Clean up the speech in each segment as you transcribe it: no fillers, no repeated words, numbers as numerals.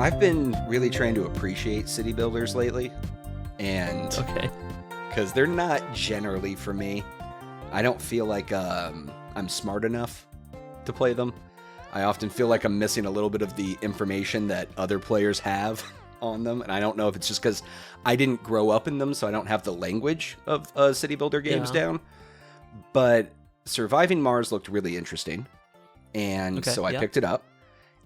I've been really trying to appreciate city builders lately, and Okay. because they're not generally for me. I don't feel like I'm smart enough to play them. I often feel like I'm missing a little bit of the information that other players have on them, and I don't know if it's just because I didn't grow up in them, so I don't have the language of city builder games Yeah. down. But Surviving Mars looked really interesting, and Okay, so I yeah. picked it up,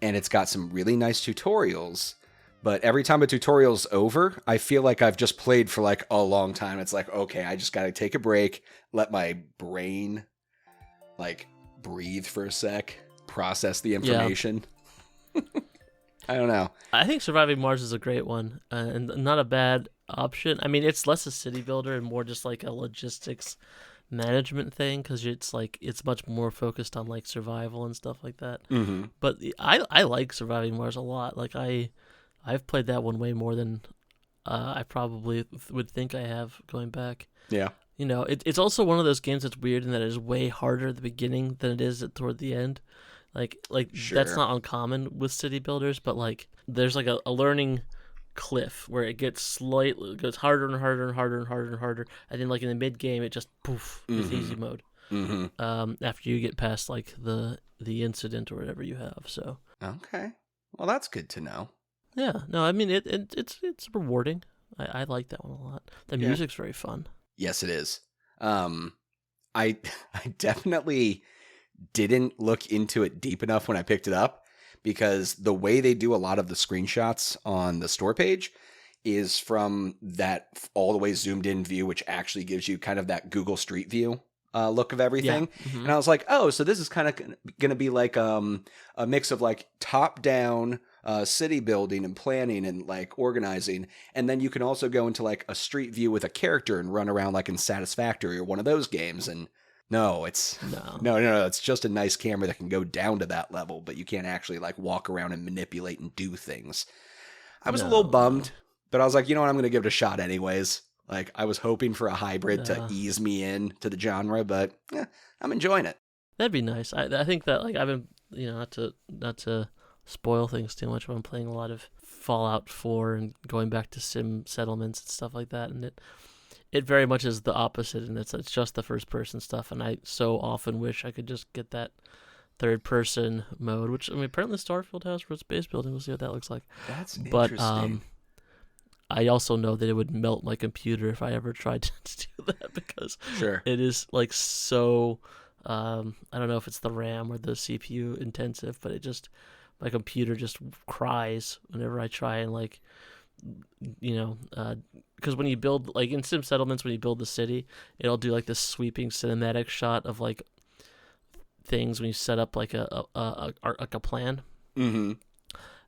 and it's got some really nice tutorials. But every time a tutorial's over, I feel like I've just played for like a long time. It's like, okay, I just gotta take a break, let my brain like breathe for a sec, process the information. I don't know. I think Surviving Mars is a great one, and not a bad option. I mean, it's less a city builder and more just like a logistics management thing, because it's much more focused on like survival and stuff like that. Mm-hmm. But I like Surviving Mars a lot. Like I've played that one way more than I probably would think I have going back. Yeah. You know, it's also one of those games that's weird in that it is way harder at the beginning than it is toward the end. Like Sure. That's not uncommon with city builders, but like there's like a learning cliff where it goes harder and harder and harder and harder and harder, and then like in the mid game it just poof, it's easy mode. Mm-hmm. After you get past like the incident or whatever you have. So Okay. Well, that's good to know. yeah, no, I mean it's rewarding. I like that one a lot. The Yeah. music's very fun. Yes, it is. I definitely didn't look into it deep enough when I picked it up, because the way they do a lot of the screenshots on the store page is from that all the way zoomed in view, which actually gives you kind of that Google Street View look of everything. Yeah. Mhm. And I was like, oh, so this is kind of going to be like a mix of like top down city building and planning and like organizing. And then you can also go into like a street view with a character and run around like in Satisfactory or one of those games. And no, it's no. It's just a nice camera that can go down to that level, but you can't actually like walk around and manipulate and do things. I was a little bummed, but I was like, you know what? I'm going to give it a shot anyways. Like I was hoping for a hybrid to ease me in to the genre, but I'm enjoying it. That'd be nice. I think that like I've been, you know, not to spoil things too much, but I'm playing a lot of Fallout 4 and going back to sim settlements and stuff like that, and it very much is the opposite, and it's just the first person stuff, and I so often wish I could just get that third person mode, which I mean apparently Starfield has for its base building. We'll see what that looks like. That's But interesting. I also know that it would melt my computer if I ever tried to do that, because Sure. it is like so I don't know if it's the RAM or the CPU intensive, but my computer just cries whenever I try and like, you know, because when you build like in sim settlements, when you build the city, it'll do like this sweeping cinematic shot of like things when you set up like a plan, Mm-hmm.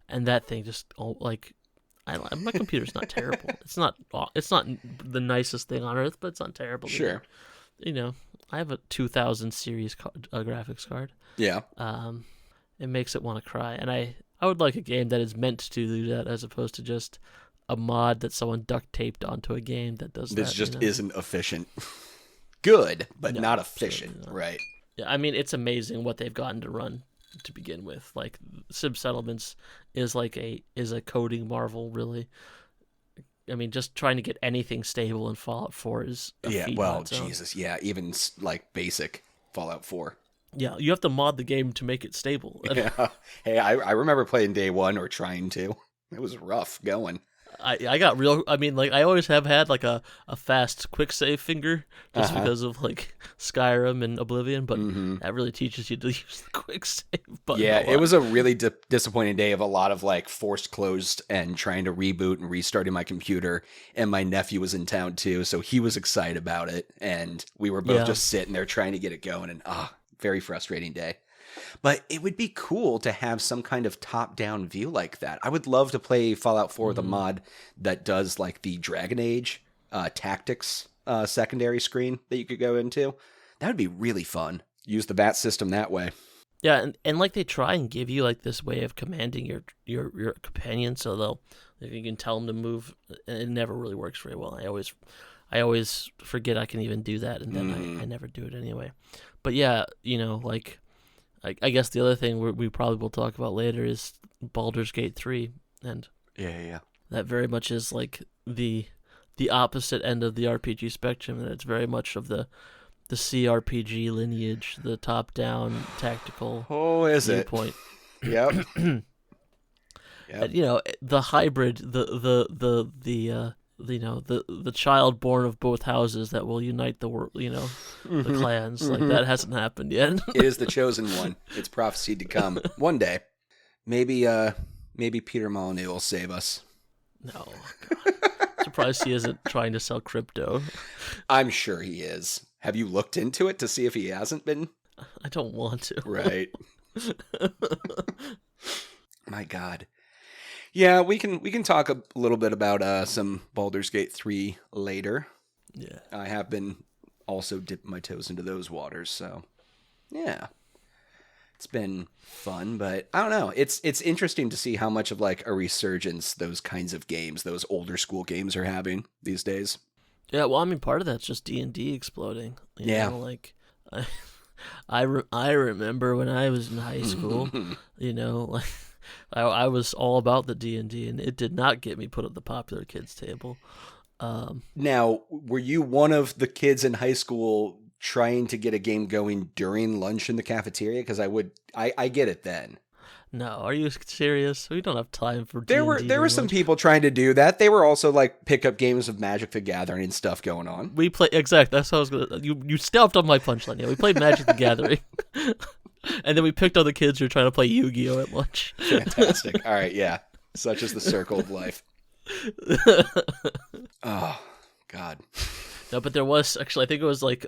and that thing just like. My computer's not terrible. It's not the nicest thing on earth, but it's not terrible. Sure. You know, I have a 2000 series graphics card. Yeah. It makes it want to cry, and I would like a game that is meant to do that, as opposed to just a mod that someone duct taped onto a game that does This that. just you know? isn't efficient. Good, but No, not absolutely efficient, not. right? Yeah, I mean, it's amazing what they've gotten to run to begin with. Like Sim Settlements is a coding marvel, really. I mean, just trying to get anything stable in Fallout 4 is a feat on its own. Jesus, yeah, even like basic Fallout 4. Yeah, you have to mod the game to make it stable. Yeah. Hey, I remember playing day one or trying to. It was rough going. I got real. I mean, like I always have had like a fast quick save finger just because of like Skyrim and Oblivion, but that really teaches you to use the quick save button. Yeah, a lot. it was a really disappointing day of a lot of like forced closed and trying to reboot and restarting my computer. And my nephew was in town too, so he was excited about it, and we were both just sitting there trying to get it going. And very frustrating day. But it would be cool to have some kind of top-down view like that. I would love to play Fallout 4 with a mod that does like the Dragon Age tactics secondary screen that you could go into. That would be really fun. Use the VAT system that way. Yeah, and like they try and give you like this way of commanding your companion, so if you can tell them to move, and it never really works very well. I always forget I can even do that, and then I never do it anyway. But yeah, you know, like I guess the other thing we probably will talk about later is Baldur's Gate 3 And Yeah. that very much is like the opposite end of the RPG spectrum, and it's very much of the CRPG lineage, the top-down tactical Is viewpoint. it? Yep. And, you know, the hybrid, the child born of both houses that will unite the world, you know, the clans. Like, that hasn't happened yet. It is the chosen one. It's prophesied to come one day. Maybe Peter Molyneux will save us. No. God. Surprised he isn't trying to sell crypto. I'm sure he is. Have you looked into it to see if he hasn't been? I don't want to. Right. My God. Yeah, we can talk a little bit about some Baldur's Gate 3 later. Yeah. I have been also dipping my toes into those waters, so yeah. It's been fun, but I don't know. It's interesting to see how much of like a resurgence those kinds of games, those older school games are having these days. Yeah, well, I mean, part of that's just D&D exploding. You know, like I remember when I was in high school, you know, like I was all about the D&D, and it did not get me put at the popular kids table. Now, were you one of the kids in high school trying to get a game going during lunch in the cafeteria? Because I get it then. No, are you serious? We don't have time for there were some people trying to do that. They were also like pickup games of Magic the Gathering and stuff going on. We play exactly. That's what I was gonna. You stepped on my punchline. Yeah, we played Magic the Gathering, and then we picked on the kids who were trying to play Yu-Gi-Oh at lunch. Fantastic. All right, yeah. Such is the circle of life. Oh God. No, but there was actually. I think it was like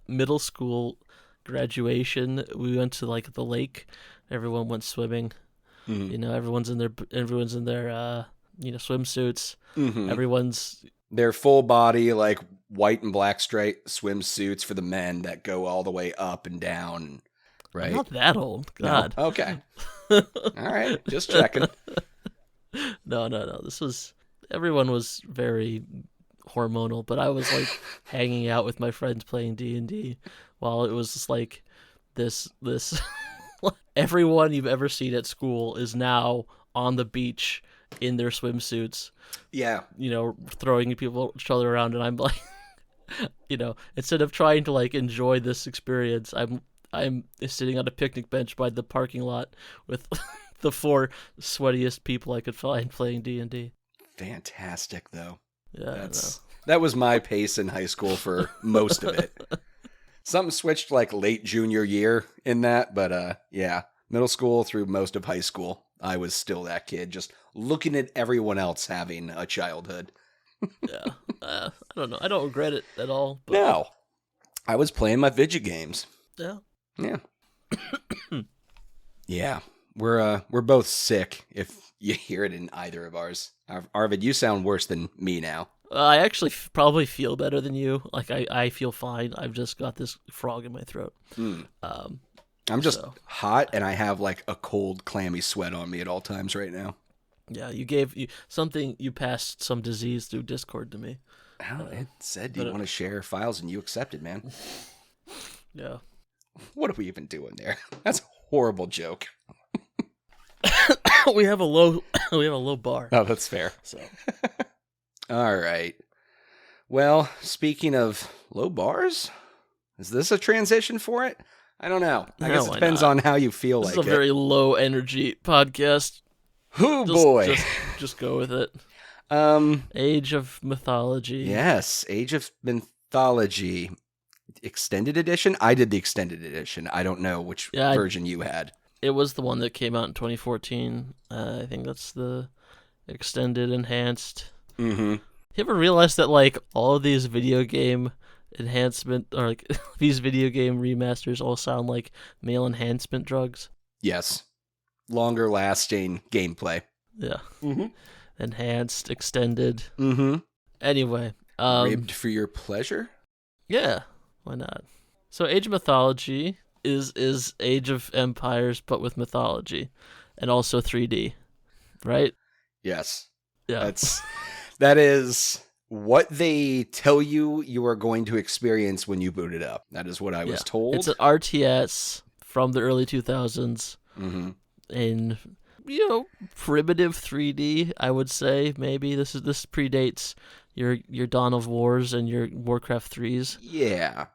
middle school graduation. We went to like the lake. Everyone went swimming. Mm-hmm. You know, everyone's in their swimsuits. Mm-hmm. Everyone's their full body, like white and black striped swimsuits for the men that go all the way up and down. Right? I'm not that old. God. No? Okay. All right. Just checking. No. Everyone was very hormonal, but I was like hanging out with my friends playing D&D while it was just like this. Everyone you've ever seen at school is now on the beach in their swimsuits. Yeah. You know, throwing each other around, and I'm like, you know, instead of trying to like enjoy this experience, I'm sitting on a picnic bench by the parking lot with the 4 sweatiest people I could find playing D&D. Fantastic, though. Yeah, that was my pace in high school for most of it. Something switched like late junior year in that, but yeah, middle school through most of high school, I was still that kid, just looking at everyone else having a childhood. Yeah, I don't know. I don't regret it at all. But... No, I was playing my video games. Yeah. Yeah, we're both sick if you hear it in either of ours. Arvid, you sound worse than me now. I actually probably feel better than you. Like, I feel fine. I've just got this frog in my throat. I'm just hot, and I have like a cold, clammy sweat on me at all times right now. Yeah, you passed some disease through Discord to me. Oh, it said, do you want to share files? And you accepted, man. Yeah. What are we even doing there? That's a horrible joke. we have a low bar. Oh, that's fair. So. All right. Well, speaking of low bars, is this a transition for it? I don't know. I guess it depends on how you feel like it. This is a very low energy podcast. Oh boy. Just go with it. Age of Mythology. Yes, Age of Mythology. Extended edition? I did the extended edition. I don't know which version you had. It was the one that came out in 2014. I think that's the extended enhanced. Mm-hmm. You ever realize that like all of these video game enhancement or like these video game remasters all sound like male enhancement drugs? Yes. Longer lasting gameplay. Yeah. Mm-hmm. Enhanced, extended. Mm-hmm. Anyway. Ribbed for your pleasure? Yeah. Why not? So Age of Mythology is Age of Empires but with mythology and also 3D. Right? Yes. Yeah. That is what they tell you are going to experience when you boot it up. That is what I was told. It's an RTS from the early 2000s mm-hmm. in primitive 3D. I would say maybe this predates your Dawn of Wars and your Warcraft 3s. Yeah.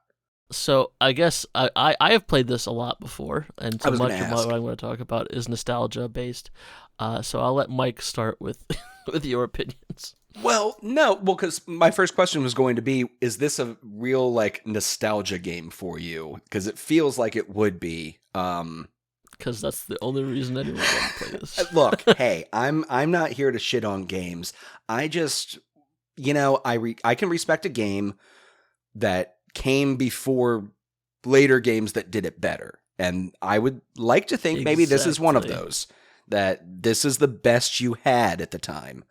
So I guess I have played this a lot before, and so much of what I'm going to talk about is nostalgia based. So I'll let Mike start with with your opinions. Well, no, because my first question was going to be, is this a real like nostalgia game for you? Because it feels like it would be. Because that's the only reason anyone would want to play this. Look, hey, I'm not here to shit on games. I just, I can respect a game that came before later games that did it better, and I would like to think maybe this is one of those. That this is the best you had at the time.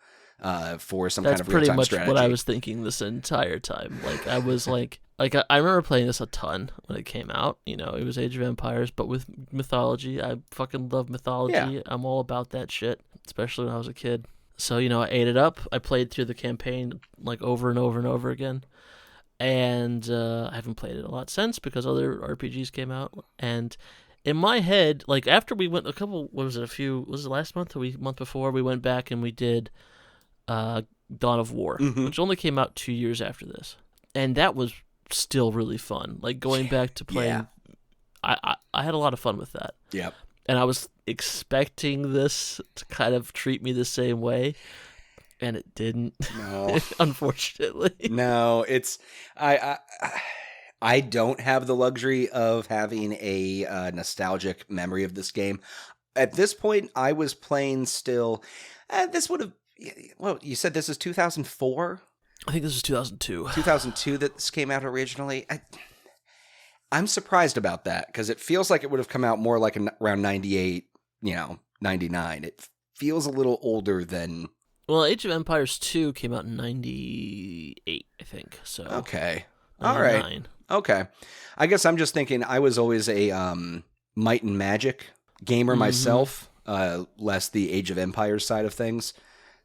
For some kind of real-time strategy. That's pretty much what I was thinking this entire time. Like, I was like I remember playing this a ton when it came out. It was Age of Empires, but with mythology. I fucking love mythology. Yeah. I'm all about that shit, especially when I was a kid. So, I ate it up. I played through the campaign, like, over and over and over again. And I haven't played it a lot since because other RPGs came out. And in my head, like, after we went was it last month or month before, we went back and we did Dawn of War, which only came out 2 years after this, and that was still really fun. Like going back to playing, I had a lot of fun with that. Yep. And I was expecting this to kind of treat me the same way, and it didn't. No, unfortunately. No, it's I don't have the luxury of having a nostalgic memory of this game. At this point, I was playing still. This would have. Well, you said this is 2004? I think this is 2002. 2002 that this came out originally. I'm surprised about that because it feels like it would have come out more like around 98, 99. It feels a little older than... Well, Age of Empires 2 came out in 98, I think. So okay. All right. Okay. I guess I'm just thinking I was always a Might and Magic gamer myself, less the Age of Empires side of things.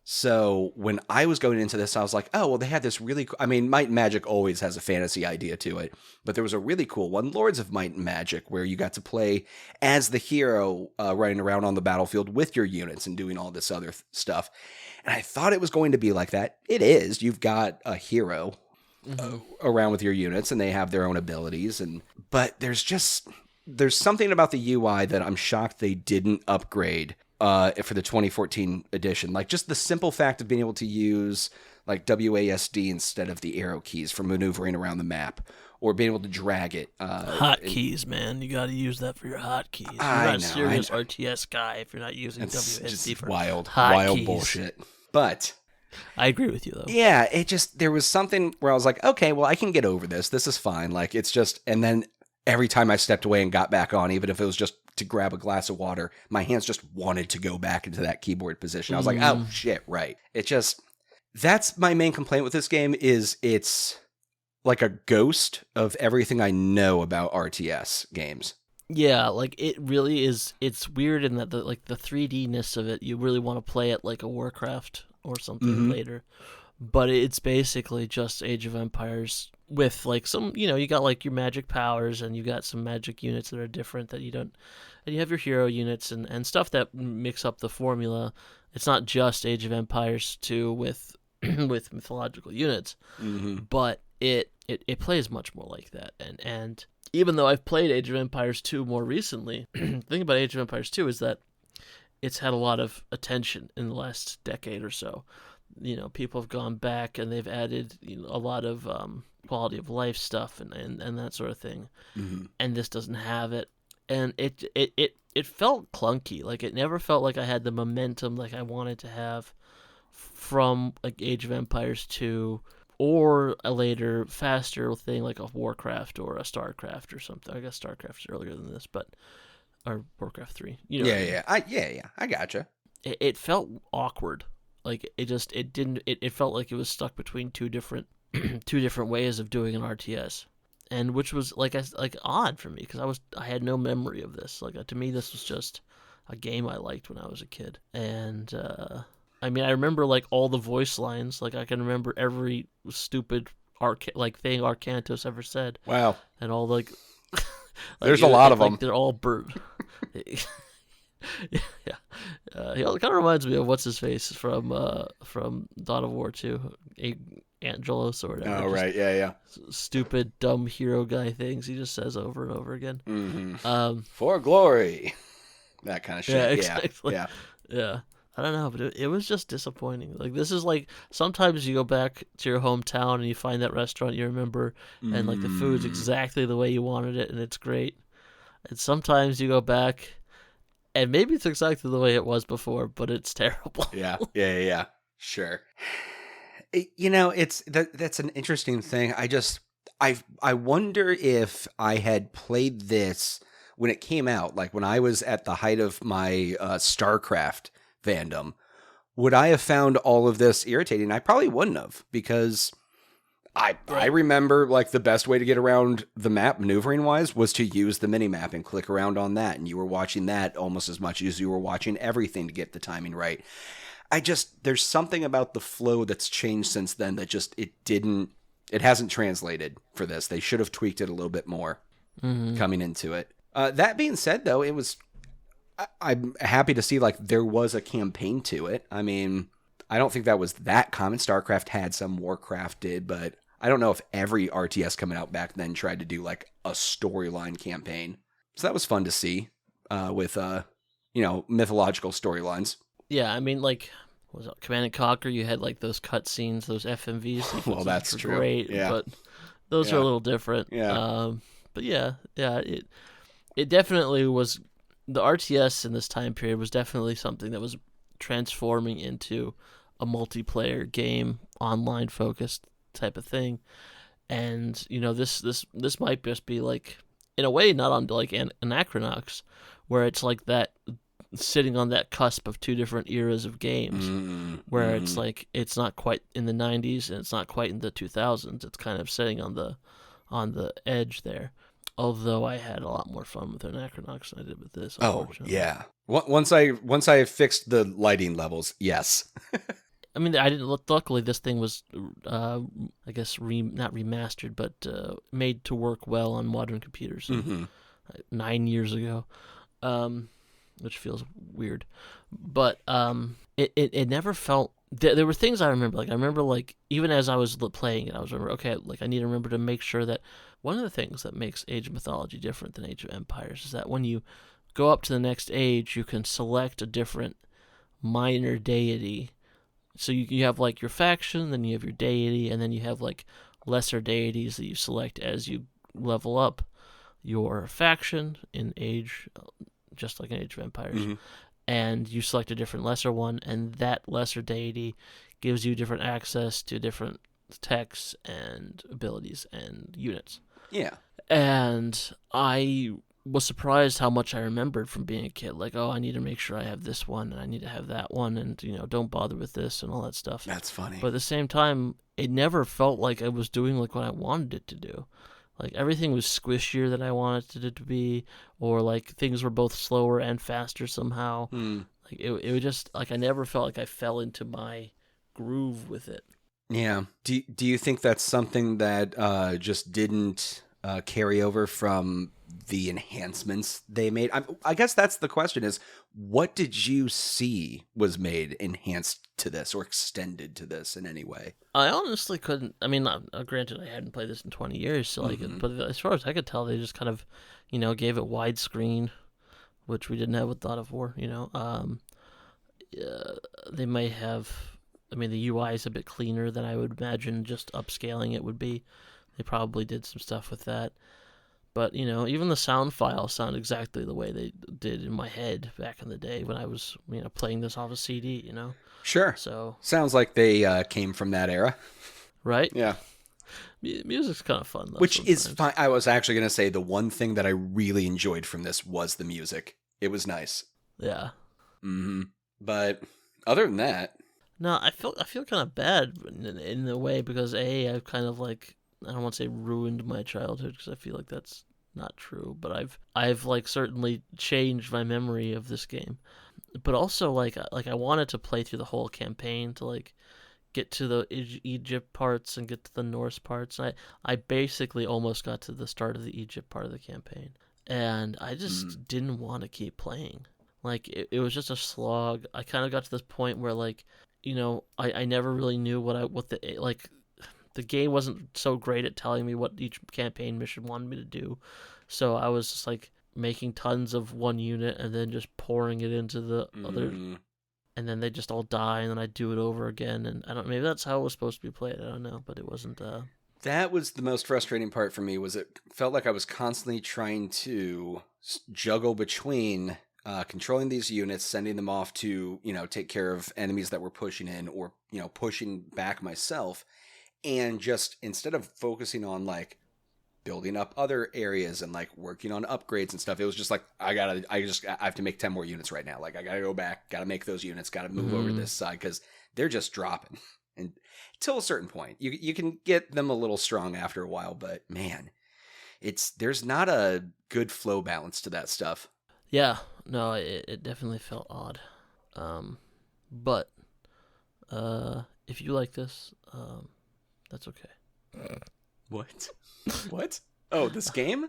So when I was going into this, I was like, oh, well, they had this really cool... I mean, Might and Magic always has a fantasy idea to it, but there was a really cool one, Lords of Might and Magic, where you got to play as the hero running around on the battlefield with your units and doing all this other stuff. And I thought it was going to be like that. It is. You've got a hero around with your units, and they have their own abilities. But there's something about the UI that I'm shocked they didn't upgrade for the 2014 edition. Like just the simple fact of being able to use like WASD instead of the arrow keys for maneuvering around the map, or being able to drag it. Hotkeys, man. You got to use that for your hotkeys. You're not a serious RTS guy if you're not using WASD for wild hotkeys. Bullshit. But I agree with you, though. Yeah, there was something where I was like, okay, well, I can get over this. This is fine. Like, it's just, and then every time I stepped away and got back on, even if it was just to grab a glass of water, my hands just wanted to go back into that keyboard position. I was like, oh, shit, right. That's my main complaint with this game is it's like a ghost of everything I know about RTS games. Yeah, like it really is. It's weird in that the 3D-ness of it, you really want to play it like a Warcraft or something later. But it's basically just Age of Empires with like some, you got like your magic powers and you got some magic units that are different that you don't, and you have your hero units and stuff that mix up the formula. It's not just Age of Empires 2 with with mythological units, but it plays much more like that. And even though I've played Age of Empires 2 more recently, the thing about Age of Empires 2 is that it's had a lot of attention in the last decade or so. People have gone back and they've added a lot of quality of life stuff and that sort of thing. And this doesn't have it. And it felt clunky. Like it never felt like I had the momentum like I wanted to have from like Age of Empires 2 or a later faster thing like a Warcraft or a StarCraft or something. I guess StarCraft's earlier than this, or Warcraft 3. I gotcha. It felt awkward. Like it felt like it was stuck between two different ways of doing an RTS, and which was like odd for me because I had no memory of this. Like to me, this was just a game I liked when I was a kid, and I remember like all the voice lines. Like I can remember every stupid thing Arcantos ever said. Wow, and all like there's a lot of them. They're all bird. Yeah. He kind of reminds me of what's his face from Dawn of War 2, Angelos or whatever. Oh, right. Yeah. Stupid, dumb hero guy things he just says over and over again. Mm-hmm. For glory. That kind of shit. Yeah, Yeah. exactly. Yeah. Yeah. I don't know, but it was just disappointing. Like, this is like, sometimes you go back to your hometown and you find that restaurant you remember, and like the food's exactly the way you wanted it, and it's great. And sometimes you go back, and maybe it's exactly the way it was before, but it's terrible. Yeah. Sure. That's an interesting thing. I wonder if I had played this when it came out, like when I was at the height of my StarCraft fandom, would I have found all of this irritating? I probably wouldn't have, because I remember like the best way to get around the map maneuvering wise was to use the mini map and click around on that, and you were watching that almost as much as you were watching everything to get the timing right. There's something about the flow that's changed since then that just it hasn't translated for this. They should have tweaked it a little bit more coming into it. That being said, though, I'm happy to see like there was a campaign to it. I mean, I don't think that was that common. StarCraft had some, Warcraft did, but I don't know if every RTS coming out back then tried to do like a storyline campaign. So that was fun to see with mythological storylines. Yeah, I mean, like, was it Command and Conquer? You had like those cutscenes, those FMVs. Well, that's true. Great, yeah, but those are a little different. Yeah. But it definitely was. The RTS in this time period was definitely something that was transforming into a multiplayer game, online focused type of thing. And this might just be like, in a way, not on like Anachronox, where it's like that, sitting on that cusp of two different eras of games, where it's like it's not quite in the 90s and it's not quite in the 2000s. It's kind of sitting on the edge there. Although I had a lot more fun with Anachronox than I did with this. Oh, yeah. Once I fixed the lighting levels, yes. I mean, I didn't. Luckily, this thing was, I guess, not remastered, but made to work well on modern computers 9 years ago, which feels weird. But it never felt. There were things I remember. Like I remember, like even as I was playing it, I was okay. Like I need to remember to make sure that one of the things that makes Age of Mythology different than Age of Empires is that when you go up to the next age, you can select a different minor deity. So you have like your faction, then you have your deity, and then you have like lesser deities that you select as you level up your faction in Age, just like in Age of Empires. And you select a different lesser one, and that lesser deity gives you different access to different techs and abilities and units. Yeah. And I was surprised how much I remembered from being a kid. Like, oh, I need to make sure I have this one, and I need to have that one, and, don't bother with this and all that stuff. That's funny. But at the same time, it never felt like I was doing like what I wanted it to do. Like, everything was squishier than I wanted it to be, or like things were both slower and faster somehow. Like, it was just, like, I never felt like I fell into my groove with it. Yeah. Do you think that's something that just didn't carry over from the enhancements they made? I guess that's the question, is what did you see was made enhanced to this or extended to this in any way? I honestly couldn't. I mean, granted, I hadn't played this in 20 years, so but as far as I could tell, they just kind of, gave it widescreen, which we didn't have with Dawn of War. They may have. I mean, the UI is a bit cleaner than I would imagine just upscaling it would be. They probably did some stuff with that. But, even the sound files sound exactly the way they did in my head back in the day when I was, playing this off a CD, Sure. So sounds like they came from that era. Right? Yeah. Music's kind of fun, though. Which sometimes is fine. I was actually going to say the one thing that I really enjoyed from this was the music. It was nice. Yeah. But other than that... No, I feel kind of bad in a way because I've kind of like, I don't want to say ruined my childhood because I feel like that's not true, but I've like certainly changed my memory of this game. But also like I wanted to play through the whole campaign to like get to the Egypt parts and get to the Norse parts. I basically almost got to the start of the Egypt part of the campaign, and I just didn't want to keep playing. Like it was just a slog. I kind of got to this point where like, I never really knew what the game wasn't so great at telling me what each campaign mission wanted me to do. So I was just like making tons of one unit and then just pouring it into the other, and then they just all die, and then I do it over again. And maybe that's how it was supposed to be played. I don't know, but it wasn't. That was the most frustrating part for me. Was it felt like I was constantly trying to juggle between controlling these units, sending them off to take care of enemies that were pushing in, or pushing back myself, and just instead of focusing on like building up other areas and like working on upgrades and stuff, it was just like I have to make 10 more units right now. Like I gotta go back, gotta make those units, gotta move over to this side because they're just dropping. And till a certain point, you can get them a little strong after a while, but man, there's not a good flow balance to that stuff. Yeah, no, it definitely felt odd. But if you like this, that's okay. What? What? Oh, this game?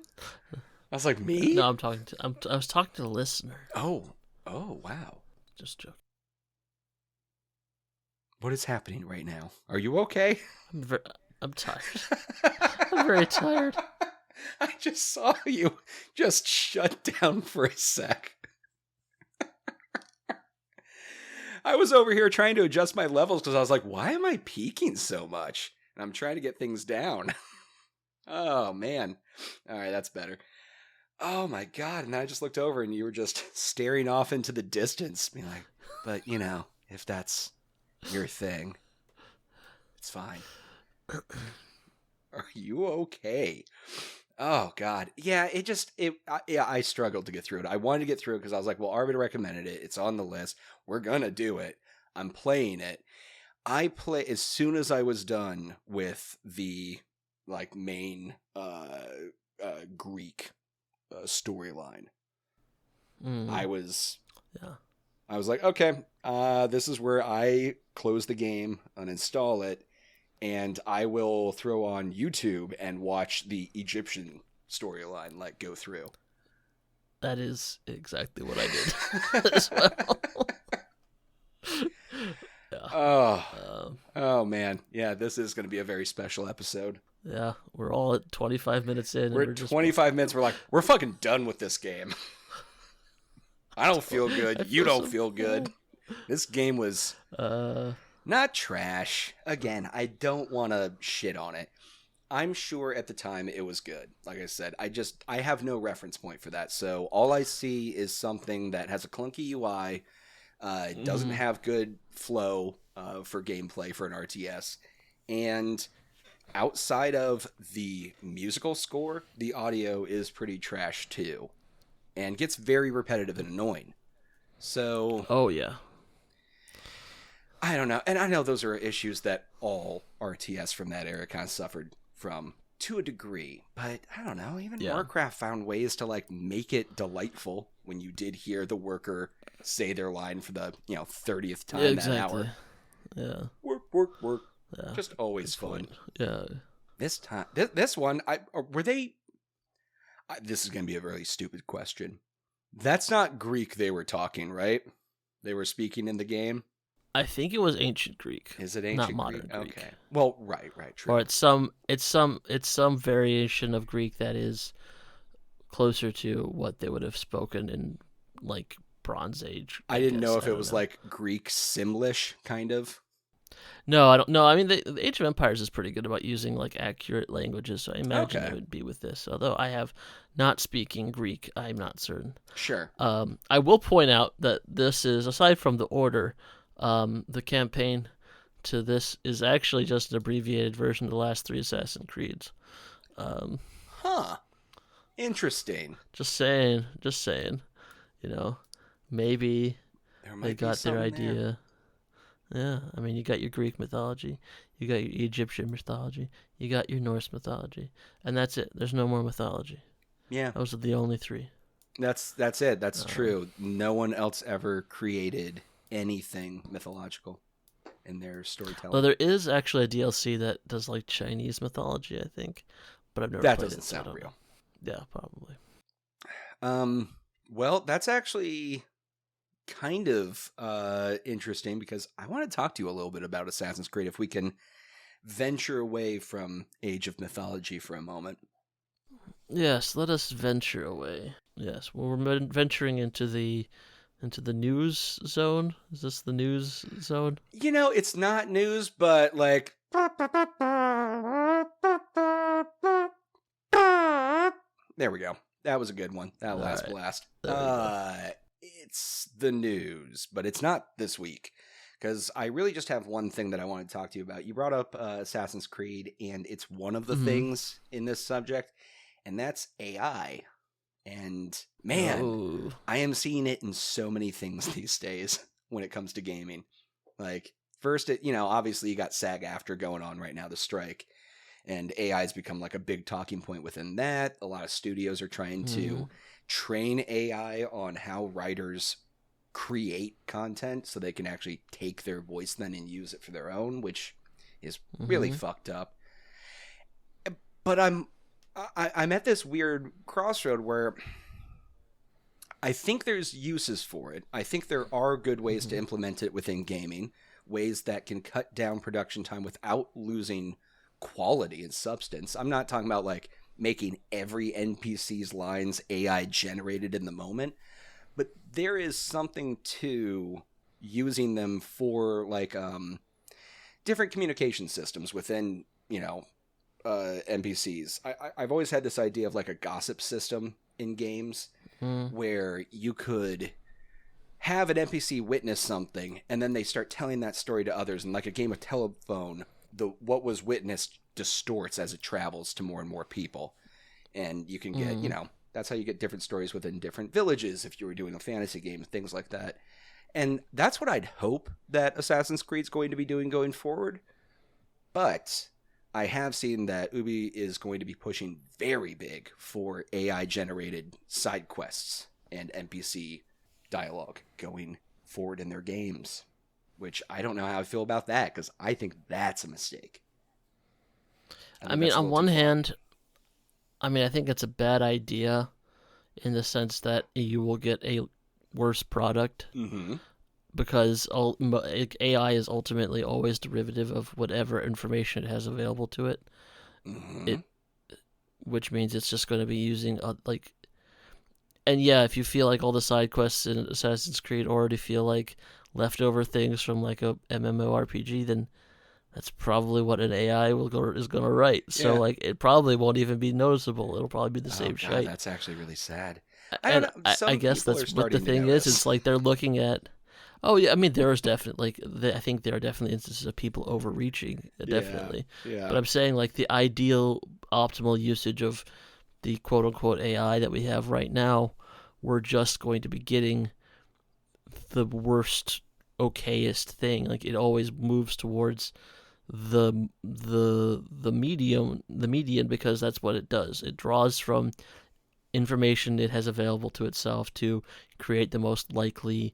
I was like, me? No, I was talking to the listener. Oh, wow. Just joking. What is happening right now? Are you okay? I'm tired. I'm very tired. I just saw you just shut down for a sec. I was over here trying to adjust my levels because I was like, why am I peaking so much? And I'm trying to get things down. Oh, man. All right, that's better. Oh, my God. And I just looked over and you were just staring off into the distance. Being like, but, if that's your thing, it's fine. Are you okay? Oh, God. Yeah, I struggled to get through it. I wanted to get through it because I was like, well, Arbiter recommended it. It's on the list. We're going to do it. I'm playing it. As soon as I was done with the main Greek storyline. I was like, okay, this is where I close the game, uninstall it, and I will throw on YouTube and watch the Egyptian storyline go through. That is exactly what I did as well. Yeah. Oh man. Yeah, this is going to be a very special episode. Yeah, we're all at 25 minutes in. We're 25 minutes. We're like, we're fucking done with this game. I don't feel good. You don't feel good. This game was not trash. Again, I don't want to shit on it. I'm sure at the time it was good. Like I said, I have no reference point for that. So all I see is something that has a clunky UI, doesn't have good flow for gameplay for an RTS, and outside of the musical score, the audio is pretty trash too, and gets very repetitive and annoying. So, oh yeah, I don't know, and I know those are issues that all RTS from that era kind of suffered from to a degree, but I don't know. Even Warcraft found ways to make it delightful when you did hear the worker say their line for the 30th time that hour. Yeah, work. Yeah. Just always fun. Yeah. This time, this one, were they? This is going to be a really stupid question. That's not Greek they were talking, right? They were speaking in the game. I think it was ancient Greek. Is it ancient not Greek? modern Greek? Okay. Well, right, true. Or it's some variation of Greek that is closer to what they would have spoken in Bronze Age. I didn't know if it was Greek Simlish kind of. No, I don't know. I mean, the Age of Empires is pretty good about using accurate languages, so I imagine it would be with this. Although I have not speaking Greek, I'm not certain. Sure. I will point out that this is, aside from the order, the campaign to this is actually just an abbreviated version of the last 3 Assassin's Creeds. Interesting. Just saying. Maybe they got their idea. There. Yeah, I mean, you got your Greek mythology, you got your Egyptian mythology, you got your Norse mythology, and that's it. There's no more mythology. Yeah. Those are the only 3. That's it. That's true. No one else ever created anything mythological in their storytelling. Well, there is actually a DLC that does Chinese mythology, I think, but I've never played it. That doesn't sound real. Yeah, probably. Well, that's actually kind of interesting because I want to talk to you a little bit about Assassin's Creed if we can venture away from Age of Mythology for a moment. Yes, let us venture away. Yes, well, we're venturing into the news zone. Is this the news zone? You know, it's not news, but like there we go. That was a good one. That last blast. It's the news, but it's not this week. Because I really just have one thing that I want to talk to you about. You brought up Assassin's Creed, and it's one of the things in this subject, and that's AI. And man, I am seeing it in so many things these days when it comes to gaming. Like, first, obviously you got SAG-AFTRA going on right now, the strike, and AI has become like a big talking point within that. A lot of studios are trying to train AI on how writers create content so they can actually take their voice then and use it for their own, which is really fucked up. But I'm at this weird crossroad where I think there's uses for it. I think there are good ways to implement it within gaming, ways that can cut down production time without losing quality and substance. I'm not talking about like making every NPC's lines AI generated in the moment, but there is something to using them for like different communication systems within, NPCs. I've always had this idea of like a gossip system in games where you could have an NPC witness something and then they start telling that story to others. And like a game of telephone, what was witnessed distorts as it travels to more and more people. And you can get, that's how you get different stories within different villages if you were doing a fantasy game, things like that. And that's what I'd hope that Assassin's Creed's going to be doing going forward. But I have seen that Ubi is going to be pushing very big for AI-generated side quests and NPC dialogue going forward in their games, which I don't know how I feel about that because I think that's a mistake. I mean, on one hand, I think it's a bad idea in the sense that you will get a worse product because AI is ultimately always derivative of whatever information it has available to it. Which means it's just going to be using and yeah, if you feel like all the side quests in Assassin's Creed already feel like leftover things from like a MMORPG, then that's probably what an AI is going to write. So it probably won't even be noticeable. It'll probably be the same shit. That's actually really sad. I guess that's what the thing is. It's like they're looking at. Oh yeah, I mean there is definitely I think there are definitely instances of people overreaching, definitely. Yeah. But I'm saying like the ideal, optimal usage of the quote unquote AI that we have right now, we're just going to be getting the worst, okayest thing. Like it always moves towards the median because that's what it does. It draws from information it has available to itself to create the most likely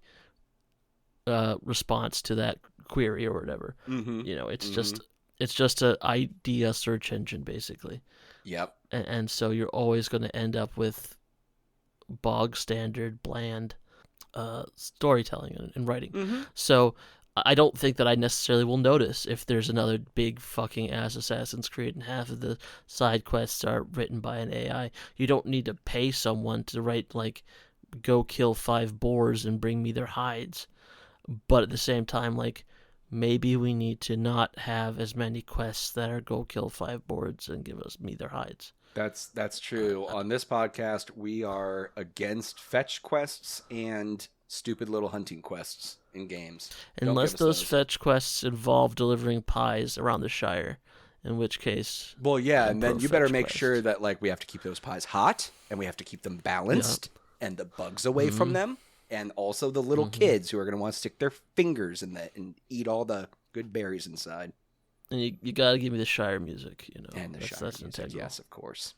response to that query or whatever. It's just an idea search engine basically. Yep. And so you're always going to end up with bog standard, bland storytelling and writing. So I don't think that I necessarily will notice if there's another big fucking ass Assassin's Creed and half of the side quests are written by an AI. You don't need to pay someone to write like, go kill 5 boars and bring me their hides. But at the same time, like, maybe we need to not have as many quests that are go kill 5 boars and give me their hides. That's true. On this podcast, we are against fetch quests and stupid little hunting quests in games. Unless those fetch quests involve delivering pies around the Shire, in which case... Well, yeah, and then you better make sure that like we have to keep those pies hot, and we have to keep them balanced, and the bugs away from them, and also the little kids who are going to want to stick their fingers in that and eat all the good berries inside. And you got to give me the Shire music, And the Shire music, integral. yes, of course.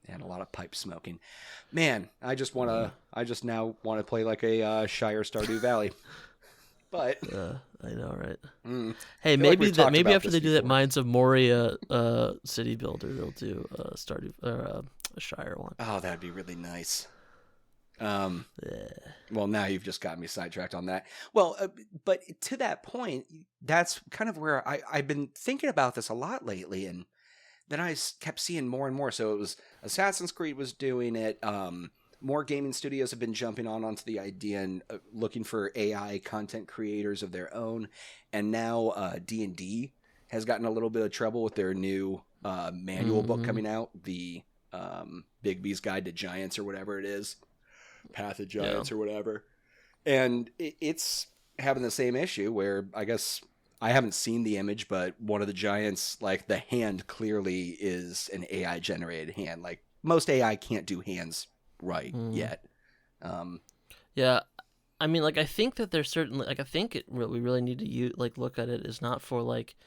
And a lot of pipe smoking. Man, I just now want to play like a Shire Stardew Valley. But I know, right? Hey, maybe after they do that Mines of Moria city builder, they'll do Stardew or a Shire one. Oh, that'd be really nice. Well, now you've just got me sidetracked on that. Well, but to that point, that's kind of where I've been thinking about this a lot lately, and then I kept seeing more and more. So it was Assassin's Creed was doing it. More gaming studios have been jumping onto the idea and looking for AI content creators of their own. And now D&D has gotten a little bit of trouble with their new manual book coming out, the Bigby's Guide to Giants or whatever it is, Path of Giants or whatever. And it's having the same issue where I guess I haven't seen the image, but one of the giants, like the hand clearly is an AI generated hand. Like most AI can't do hands right yet. Yeah, I mean, like I think that there's certainly like I think we really need to look at it is not for like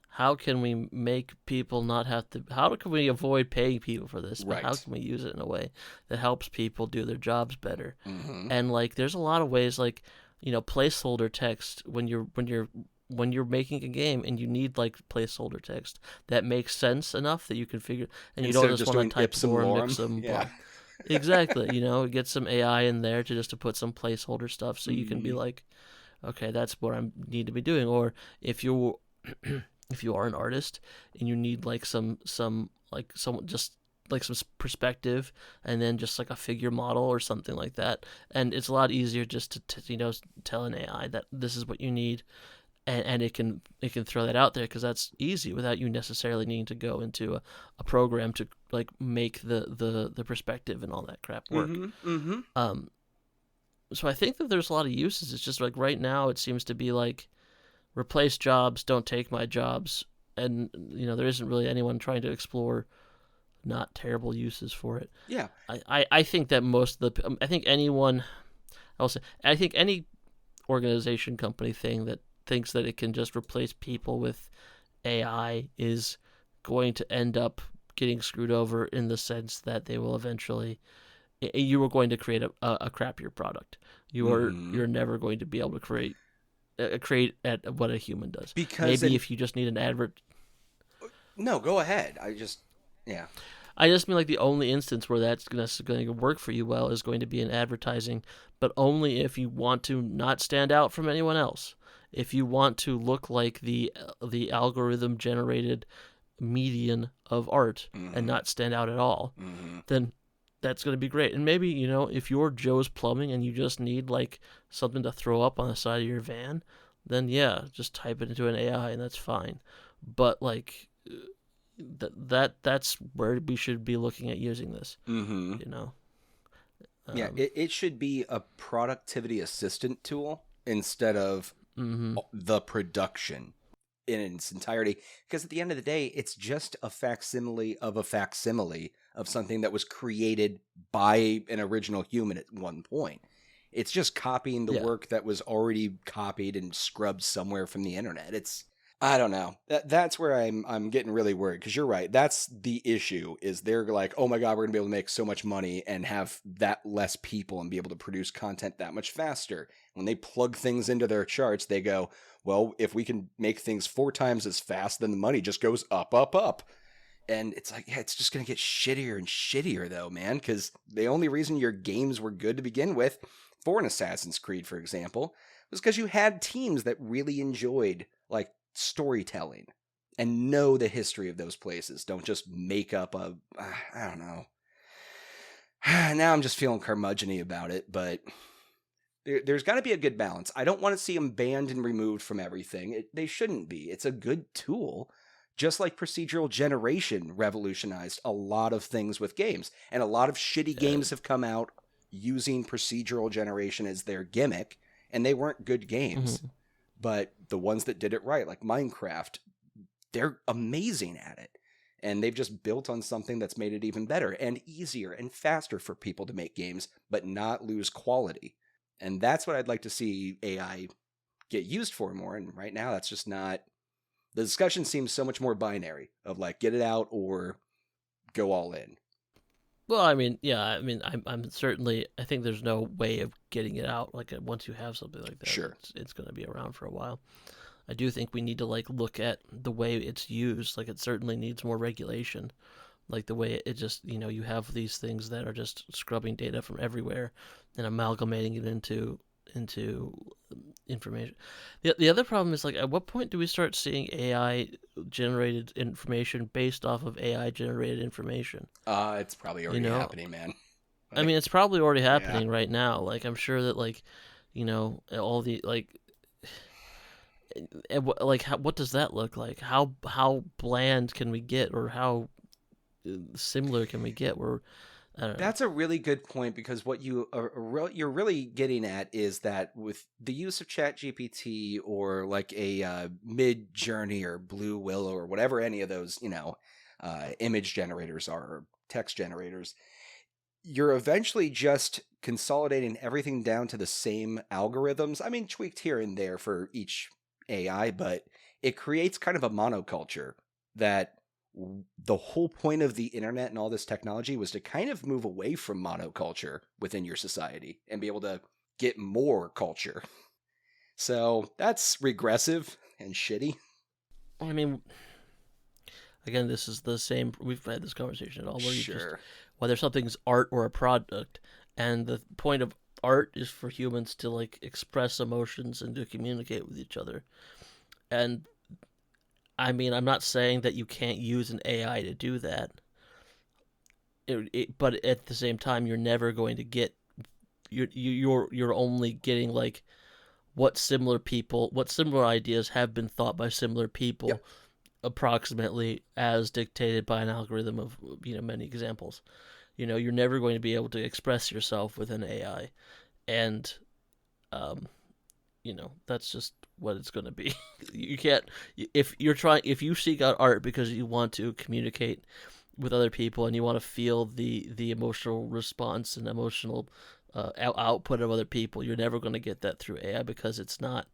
how can we make people not have to, how can we avoid paying people for this, but how can we use it in a way that helps people do their jobs better? And like there's a lot of ways, like, you know, placeholder text when you're making a game and you need like placeholder text that makes sense enough that you can figure, and you don't just want to type more and mix them. Yeah. Exactly. You know, get some AI in there to put some placeholder stuff so you can be like, okay, that's what I need to be doing. Or if you if you are an artist and you need like some just like some perspective and then just like a figure model or something like that, and it's a lot easier just to tell an AI that this is what you need. And it can throw that out there because that's easy without you necessarily needing to go into a program to like make the perspective and all that crap work. So I think that there's a lot of uses. It's just like right now it seems to be like replace jobs, don't take my jobs, and you know there isn't really anyone trying to explore not terrible uses for it. Yeah, I think that I think any organization, company, thing that thinks that it can just replace people with AI is going to end up getting screwed over in the sense that they will eventually, you are going to create a crappier product. You're never going to be able to create at what a human does. Because maybe if you just need an advert. No, go ahead. I just mean like the only instance where that's going to work for you well is going to be in advertising, but only if you want to not stand out from anyone else. If you want to look like the algorithm generated median of art and not stand out at all, then that's going to be great. And maybe, you know, if you're Joe's Plumbing and you just need like something to throw up on the side of your van, then yeah, just type it into an AI and that's fine. But like that's where we should be looking at using this. You know. Yeah, it should be a productivity assistant tool instead of the production in its entirety, because at the end of the day it's just a facsimile of something that was created by an original human at one point. It's just copying the work that was already copied and scrubbed somewhere from the internet. I don't know. That's where I'm getting really worried, because you're right. That's the issue, is they're like, oh my God, we're going to be able to make so much money and have that less people and be able to produce content that much faster. When they plug things into their charts, they go, well, if we can make things 4 times as fast, then the money just goes up, up, up. And it's like, yeah, it's just going to get shittier and shittier though, man, because the only reason your games were good to begin with, for an Assassin's Creed, for example, was because you had teams that really enjoyed like storytelling and know the history of those places. Don't just make up I don't know. Now I'm just feeling curmudgeon-y about it, but there's got to be a good balance. I don't want to see them banned and removed from everything. They shouldn't be. It's a good tool, just like procedural generation revolutionized a lot of things with games. And a lot of shitty games have come out using procedural generation as their gimmick, and they weren't good games. But the ones that did it right, like Minecraft, they're amazing at it. And they've just built on something that's made it even better and easier and faster for people to make games, but not lose quality. And that's what I'd like to see AI get used for more. And right now, that's just not... The discussion seems so much more binary of like, get it out or go all in. Well, I mean, yeah, I mean, I'm certainly, I think there's no way of getting it out. Like once you have something like that, sure, it's going to be around for a while. I do think we need to like look at the way it's used. Like it certainly needs more regulation, Like the way it just, you have these things that are just scrubbing data from everywhere and amalgamating it into information. The other problem is, like, at what point do we start seeing AI generated information based off of AI generated information? It's probably already happening, man. I mean, it's probably already happening Yeah. right now. Like, I'm sure that, like, all the, like, what does that look like? How bland can we get, or how similar can we get? Where I don't know. That's a really good point, because what you're really getting at is that with the use of ChatGPT or like a Mid Journey or Blue Willow or whatever any of those image generators are, or text generators, you're eventually just consolidating everything down to the same algorithms. I mean, tweaked here and there for each AI, but it creates kind of a monoculture that the whole point of the internet and all this technology was to kind of move away from monoculture within your society and be able to get more culture. So that's regressive and shitty. I mean, again, this is the same. We've had this conversation at all, where you just, whether something's art or a product, and the point of art is for humans to, like, express emotions and to communicate with each other. And I mean, I'm not saying that you can't use an AI to do that, but at the same time, you're never going to get, you're only getting, like, what similar ideas have been thought by similar people. Yep. Approximately as dictated by an algorithm of many examples. You're never going to be able to express yourself with an AI, and that's just what it's going to be. You can't, if you seek out art because you want to communicate with other people and you want to feel the emotional response and emotional output of other people, you're never going to get that through AI, because it's not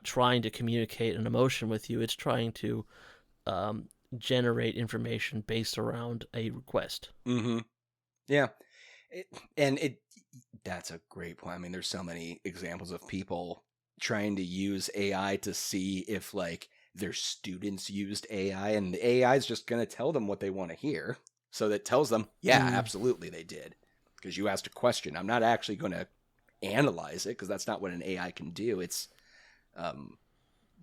trying to communicate an emotion with you. It's trying to generate information based around a request. Mm-hmm. Yeah. That's a great point. I mean, there's so many examples of people trying to use AI to see if, like, their students used AI, and the AI is just going to tell them what they want to hear. So that tells them, yeah, absolutely they did, because you asked a question. I'm not actually going to analyze it, because that's not what an AI can do. It's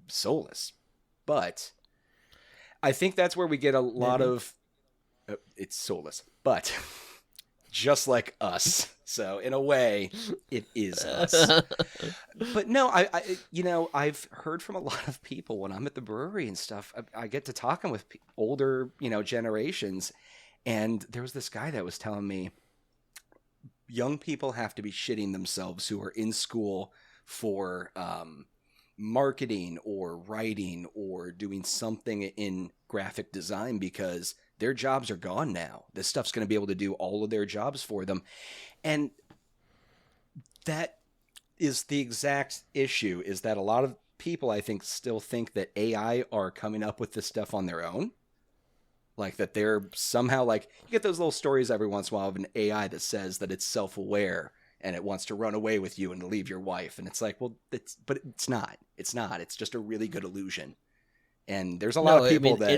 soulless. But I think that's where we get a lot of it's soulless, but just like us. So in a way, it is us. But no, I've heard from a lot of people when I'm at the brewery and stuff. I get to talking with older, generations, and there was this guy that was telling me young people have to be shitting themselves who are in school for marketing or writing or doing something in graphic design, because their jobs are gone now. This stuff's going to be able to do all of their jobs for them. And that is the exact issue, is that a lot of people, I think, still think that AI are coming up with this stuff on their own. Like that they're somehow, like, you get those little stories every once in a while of an AI that says that it's self-aware and it wants to run away with you and to leave your wife. And it's like, well, but it's not. It's not. It's just a really good illusion. And there's a lot of people that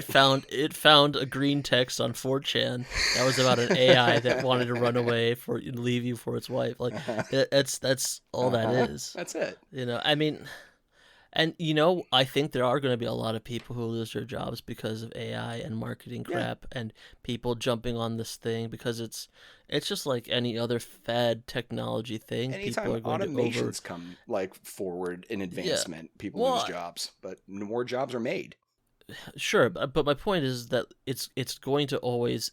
it found a green text on 4chan that was about an AI that wanted to run away and leave you for its wife. Like, that's all that is. That's it. I mean, and I think there are going to be a lot of people who lose their jobs because of AI and marketing crap, and people jumping on this thing because it's just like any other fad technology thing. Anytime people are going automations come, like, forward in advancement, people lose jobs, but more jobs are made. Sure, but my point is that it's going to always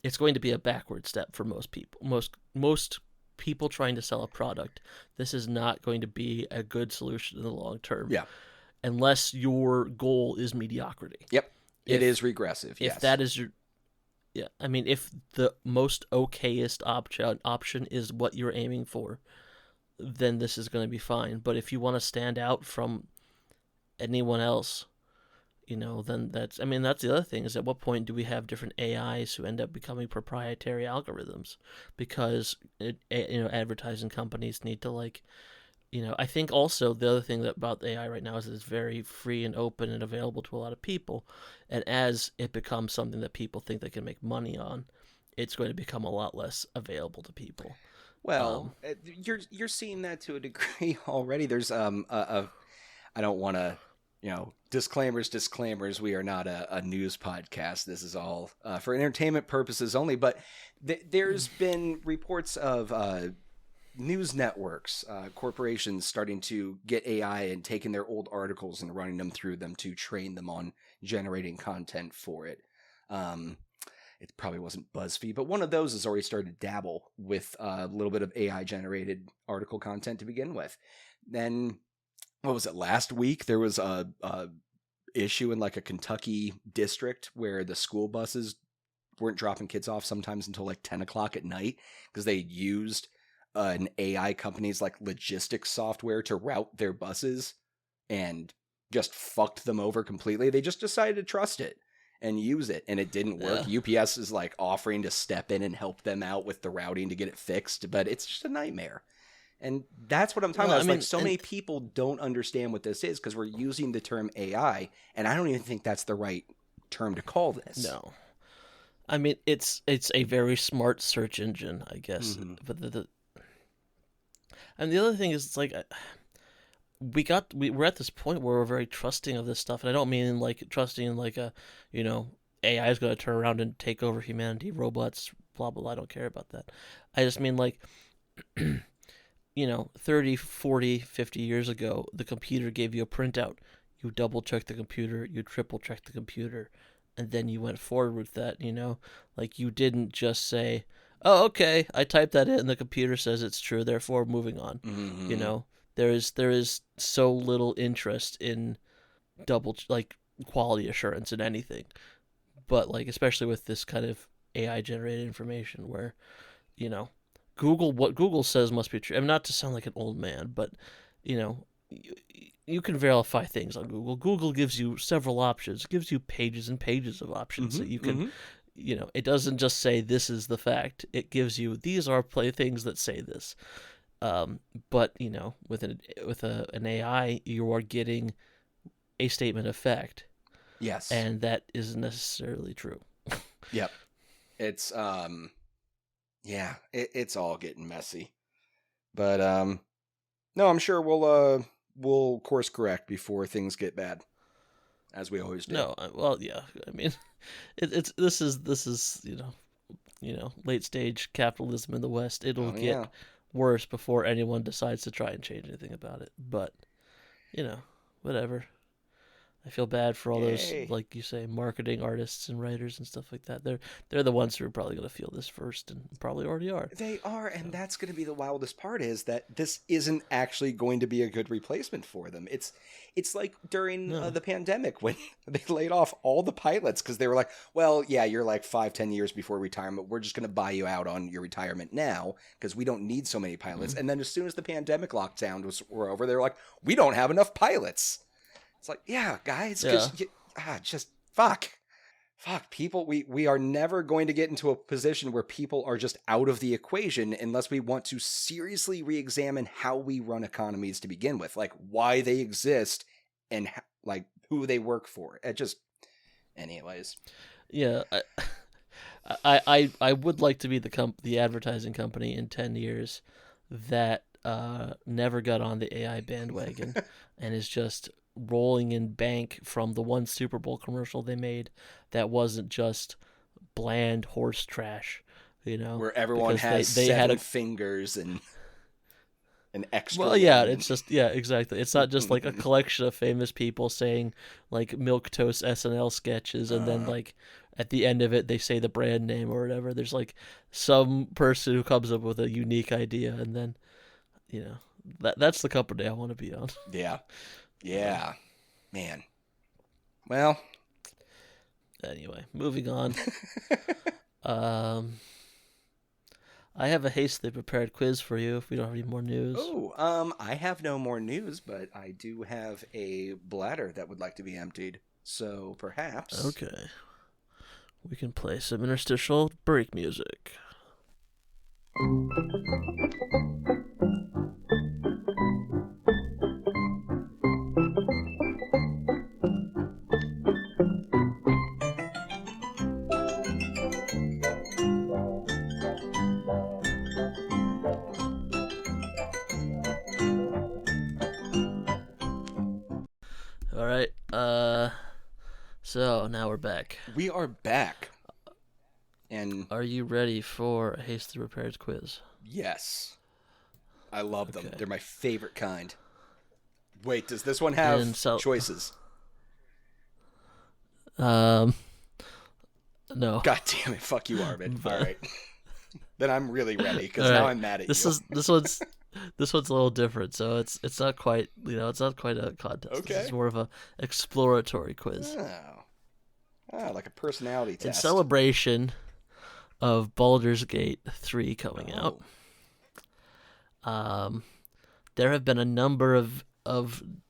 it's going to be a backward step for most people. Most people trying to sell a product, this is not going to be a good solution in the long term. Yeah. Unless your goal is mediocrity. Yep. It is regressive. If that is your I mean, if the most okayest option is what you're aiming for, then this is going to be fine. But if you want to stand out from anyone else, then that's the other thing, is at what point do we have different AIs who end up becoming proprietary algorithms? Because advertising companies need to, like, I think also the other thing about AI right now is it's very free and open and available to a lot of people. And as it becomes something that people think they can make money on, it's going to become a lot less available to people. Um, Well, you're seeing that to a degree already. There's I don't want to, disclaimers. We are not a news podcast. This is all for entertainment purposes only. But there's been reports of news networks, corporations starting to get AI and taking their old articles and running them through them to train them on generating content for it. Um, it probably wasn't BuzzFeed, but one of those has already started to dabble with a little bit of AI generated article content to begin with. Then, what was it, last week? There was a issue in like a Kentucky district where the school buses weren't dropping kids off sometimes until like 10 o'clock at night because they used an AI company's like logistics software to route their buses and just fucked them over completely. They just decided to trust it and use it, and it didn't work. Yeah. UPS is like offering to step in and help them out with the routing to get it fixed, but it's just a nightmare. And that's what I'm talking Well, about. I It's mean, like so many people don't understand what this is because we're using the term AI, and I don't even think that's the right term to call this. no. I mean, it's a very smart search engine, I guess. Mhm. But and the other thing is, it's like we're at this point where we're very trusting of this stuff, and I don't mean like trusting in like AI is going to turn around and take over humanity, robots, blah blah blah. I don't care about that. I just mean like 30, 40, 50 years ago, the computer gave you a printout. You double check the computer, you triple check the computer, and then you went forward with that, Like you didn't just say, "Oh, okay, I typed that in, the computer says it's true, therefore moving on." You Mhm. know, there is so little interest in like quality assurance in anything. But like especially with this kind of AI generated information where, you know, what Google says must be true. I'm not to sound like an old man, but you know, you, you can verify things on Google. Google gives you several options. It gives you pages and pages of options that Mhm. you can, Mhm. it doesn't just say this is the fact. It gives you these are things that say this. But with an AI, you are getting a statement of fact, Yes. and that isn't necessarily true. Yep. It's yeah, it's all getting messy. But no, I'm sure we'll course correct before things get bad, as we always do. No, well, yeah. I mean, it's this is late stage capitalism in the West. It'll Oh yeah. get worse before anyone decides to try and change anything about it. But whatever. I feel bad for all those, Yay. like you say, marketing artists and writers and stuff like that. They're the ones who are probably going to feel this first, and probably already are. They are, and So that's going to be the wildest part is that this isn't actually going to be a good replacement for them. It's like during no, the pandemic when they laid off all the pilots because they were like, well, yeah, you're like 5-10 years before retirement. We're just going to buy you out on your retirement now because we don't need so many pilots. mm, And then as soon as the pandemic lockdown were over, they were like, we don't have enough pilots. It's like, yeah, guys, yeah, because just fuck people. We are never going to get into a position where people are just out of the equation unless we want to seriously re-examine how we run economies to begin with, like why they exist and like who they work for. It just, anyways. yeah. I would like to be the advertising company in 10 years that never got on the AI bandwagon and is just rolling in bank from the one Super Bowl commercial they made that wasn't just bland horse trash, Where everyone because has they had seven a fingers and an extra well, yeah, one. it's just yeah, exactly. It's not just like a collection of famous people saying like milk toast SNL sketches and then uh, like at the end of it they say the brand name or whatever. There's like some person who comes up with a unique idea and then you know that's the company I want to be on. yeah, So yeah, man. Well, anyway, moving on. Um, I have a hastily prepared quiz for you if we don't have any more news. oh, I have no more news, but I do have a bladder that would like to be emptied. So perhaps. Okay, we can play some interstitial break music. So now we're back. We are back. And Are you ready for a hastily prepared quiz? yes. I love them. Okay. They're my favorite kind. Wait, does this one have choices? No. God damn it. Fuck you, Arvid. All right. Then I'm really ready because now I'm mad at you. This one's a little different, so it's not quite it's not quite a contest. Okay. This is more of a exploratory quiz. Like a personality test. In celebration of Baldur's Gate 3 coming out. There have been a number of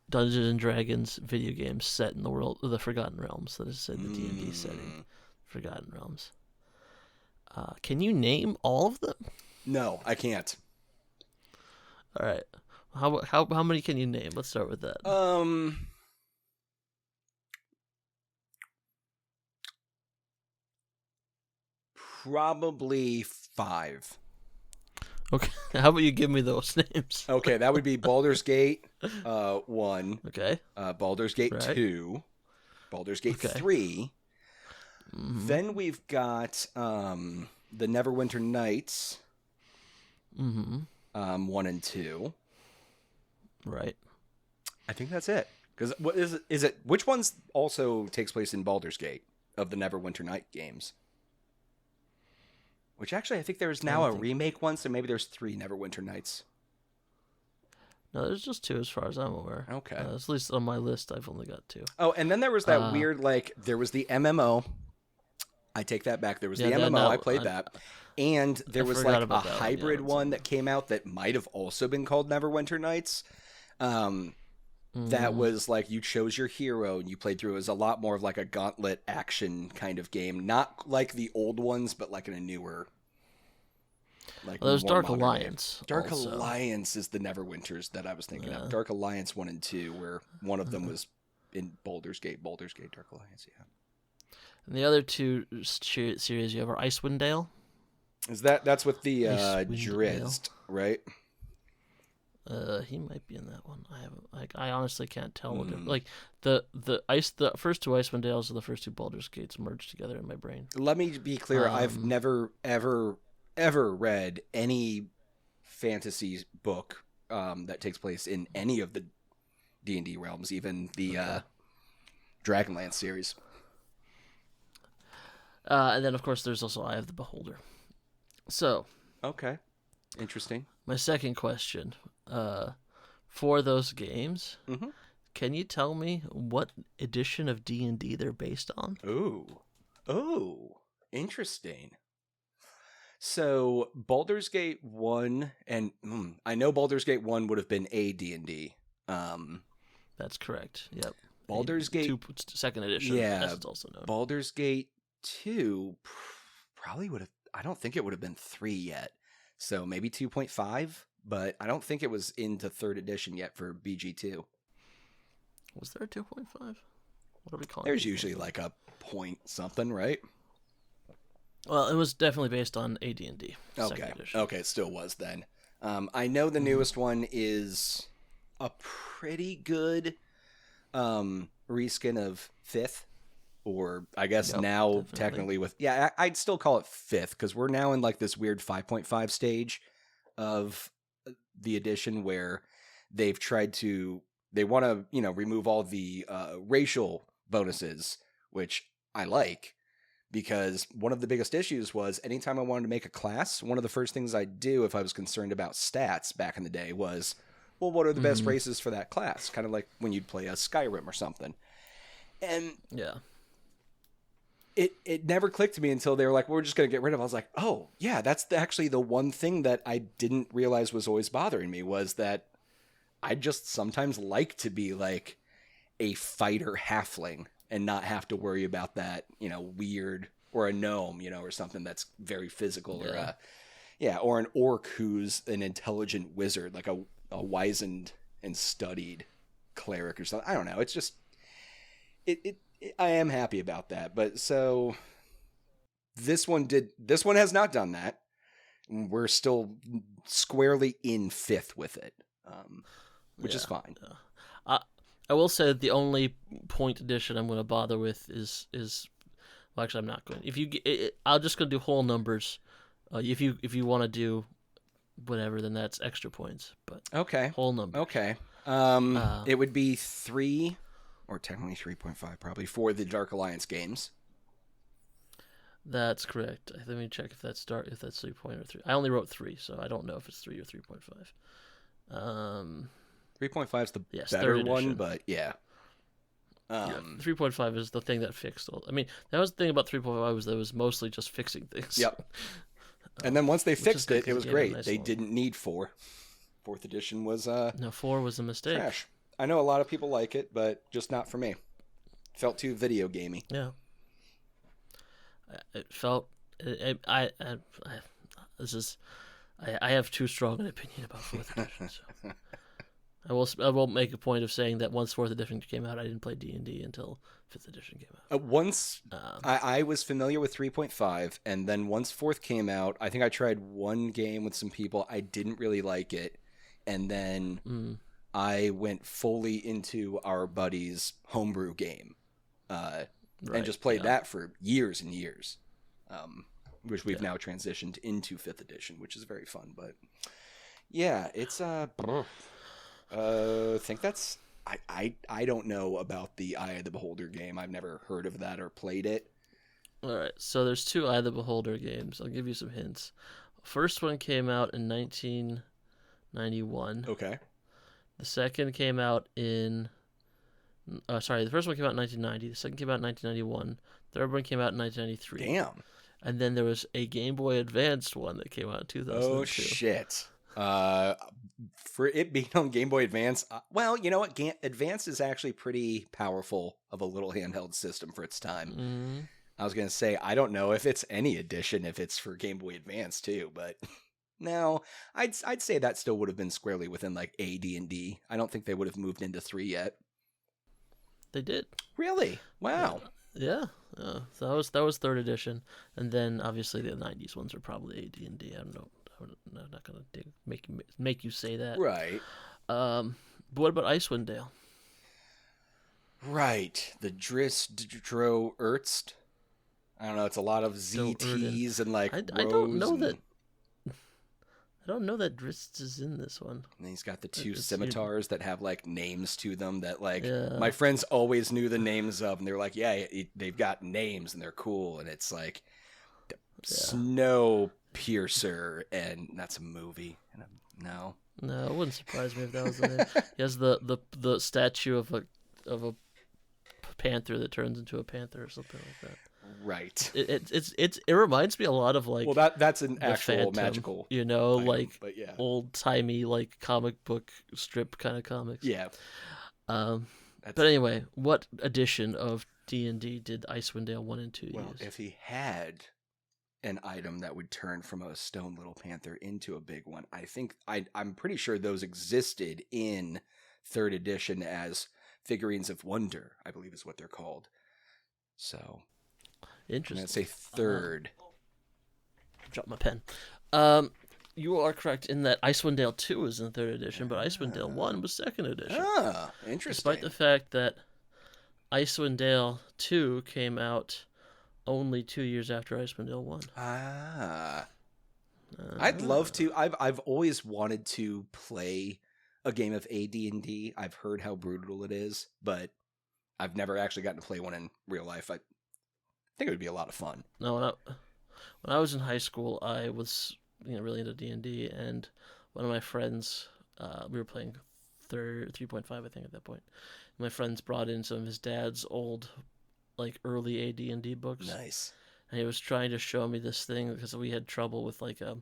Dungeons and Dragons video games set in the world of the Forgotten Realms. That is in the D&D setting. Forgotten Realms. Can you name all of them? No, I can't. All right. How many can you name? Let's start with that. Probably 5. Okay. How about you give me those names? Okay, that would be Baldur's Gate 1. Okay. Baldur's Gate 2. Baldur's Gate 3. Mm-hmm. Then we've got the Neverwinter Nights. 1 and 2. Right. I think that's it. Because what is it? Which ones also takes place in Baldur's Gate of the Neverwinter Night games? Which actually, I think there's now a remake one, so maybe there's 3 Neverwinter Nights. No, there's just 2 as far as I'm aware. Okay. At least on my list, I've only got 2. Oh, and then there was that weird, there was the MMO. I take that back. There was the MMO. I played that. And there was like a hybrid one that came out that might have also been called Neverwinter Nights. That was like you chose your hero and you played through. It was a lot more of like a gauntlet action kind of game. Not like the old ones, but like in a newer... Well, there's Dark Alliance. Dark Alliance is the Neverwinters that I was thinking of. Dark Alliance 1 and 2, where one of them was in Baldur's Gate, Dark Alliance, yeah. And the other 2 series you have are Icewind Dale. That's with the Drizzt, right? He might be in that one. I honestly can't tell what the first 2 Icewind Dales and the first 2 Baldur's Gates merged together in my brain. Let me be clear. I've never ever read any fantasy book that takes place in any of the D&D realms, even the Dragonlance series. And then, of course, there's also Eye of the Beholder. So, okay, interesting. My second question, for those games, can you tell me what edition of D&D they're based on? Oh, interesting. So Baldur's Gate 1, and I know Baldur's Gate 1 would have been a D&D. That's correct. Yep. Baldur's Gate 2, second edition. Yeah, as it's also known. Baldur's Gate 2 probably would have. I don't think it would have been 3 yet. So maybe 2.5, but I don't think it was into 3rd edition yet for BG2. Was there a 2.5? What are we calling it? There's usually like a point something, right? Well, it was definitely based on AD&D. Okay, it still was then. I know the newest one is a pretty good reskin of 5th, or I guess now definitely. Technically with... Yeah, I'd still call it 5th, because we're now in like this weird 5.5 stage of the edition where they've tried to... They want to, remove all the racial bonuses, which I like. Because one of the biggest issues was anytime I wanted to make a class, one of the first things I'd do if I was concerned about stats back in the day was, well, what are the best races for that class? Kind of like when you'd play a Skyrim or something. And it never clicked to me until they were like, we're just going to get rid of it. I was like, oh, yeah, that's actually the one thing that I didn't realize was always bothering me was that I just sometimes like to be like a fighter halfling. And not have to worry about that, weird, or a gnome, or something that's very physical, or an orc who's an intelligent wizard, like a wizened and studied cleric or something. I don't know. It's just, I am happy about that. But so this one has not done that. We're still squarely in 5th with it, which is fine. I will say that the only point addition I'm going to bother with is well, actually I'm not going. If you I'm just going to do whole numbers. If you want to do whatever, then that's extra points. But Okay. whole numbers. Okay. It would be 3, or technically 3.5 probably, for the Dark Alliance games. That's correct. Let me check if that's 3 point or 3. I only wrote 3, so I don't know if it's 3 or 3.5. 3.5 is the yes, better third one, edition. but yeah. Yeah, 3.5 is the thing that fixed all. I mean, that was the thing about 3.5 was that it was mostly just fixing things. Yep. And then once they fixed good it, it 'cause was it gave it a great. nice They little- didn't need 4. 4th edition was No, 4 was a mistake. trash. I know a lot of people like it, but just not for me. Felt too video gamey. Yeah. It felt. This is. I have too strong an opinion about 4th edition. So. I will make a point of saying that once 4th edition came out, I didn't play D&D until 5th edition came out. Once I was familiar with 3.5, and then once 4th came out, I think I tried one game with some people. I didn't really like it, and then I went fully into our buddy's homebrew game, and just played that for years and years, which we've now transitioned into 5th edition, which is very fun. But yeah, it's I think that's I don't know about the Eye of the Beholder game. I've never heard of that or played it. All right, so there's 2 Eye of the Beholder games. I'll give you some hints. First one came out in 1991. Okay. The second came out in. The first one came out in 1990. The second came out in 1991. The third one came out in 1993. Damn. And then there was a Game Boy Advanced one that came out in 2002. Oh shit. For it being on Game Boy Advance, well, you know what? Advance is actually pretty powerful of a little handheld system for its time. Mm-hmm. I was gonna say I don't know if it's any edition if it's for Game Boy Advance too, but no, I'd say that still would have been squarely within like AD&D. I don't think they would have moved into 3 yet. They did. Really? Wow. Yeah. So that was 3rd edition, and then obviously the 90s ones are probably AD&D. I don't know. I'm not gonna make you say that. Right. But what about Icewind Dale? Right. The Dro Ertst. I don't know. It's a lot of ZTs and like I rows. don't know that. I don't know that Drizzt is in this one. And he's got the 2 scimitars that have like names to them that like Yeah. my friends always knew the names of, and they're like, yeah, they've got names and they're cool, and it's like Snow Piercer, and that's a movie. No, No, it wouldn't surprise me if that was the name. He has the statue of a panther that turns into a panther or something like that. right. It reminds me a lot of like Well, that's an the actual Phantom, magical, item, like but yeah, old timey like comic book strip kind of comics. yeah. But anyway, what edition of D&D did Icewind Dale 1 and 2 Well, use? if he had an item that would turn from a stone little panther into a big one, I think I'm pretty sure those existed in 3rd edition as figurines of wonder, I believe is what they're called. So I'm Interesting. gonna say 3rd. Drop my pen. You are correct in that Icewind Dale 2 was in 3rd edition, but Icewind Dale 1 was 2nd edition. Ah, interesting. Despite the fact that Icewind Dale 2 came out only 2 years after Icewind Dale 1. I'd love to. I've always wanted to play a game of AD&D. I've heard how brutal it is, but I've never actually gotten to play one in real life. I think it would be a lot of fun. No, when I was in high school, I was really into D&D, and one of my friends, we were playing 3.5, I think, at that point. My friends brought in some of his dad's old, like, early AD&D books. Nice. And he was trying to show me this thing because we had trouble with, like, there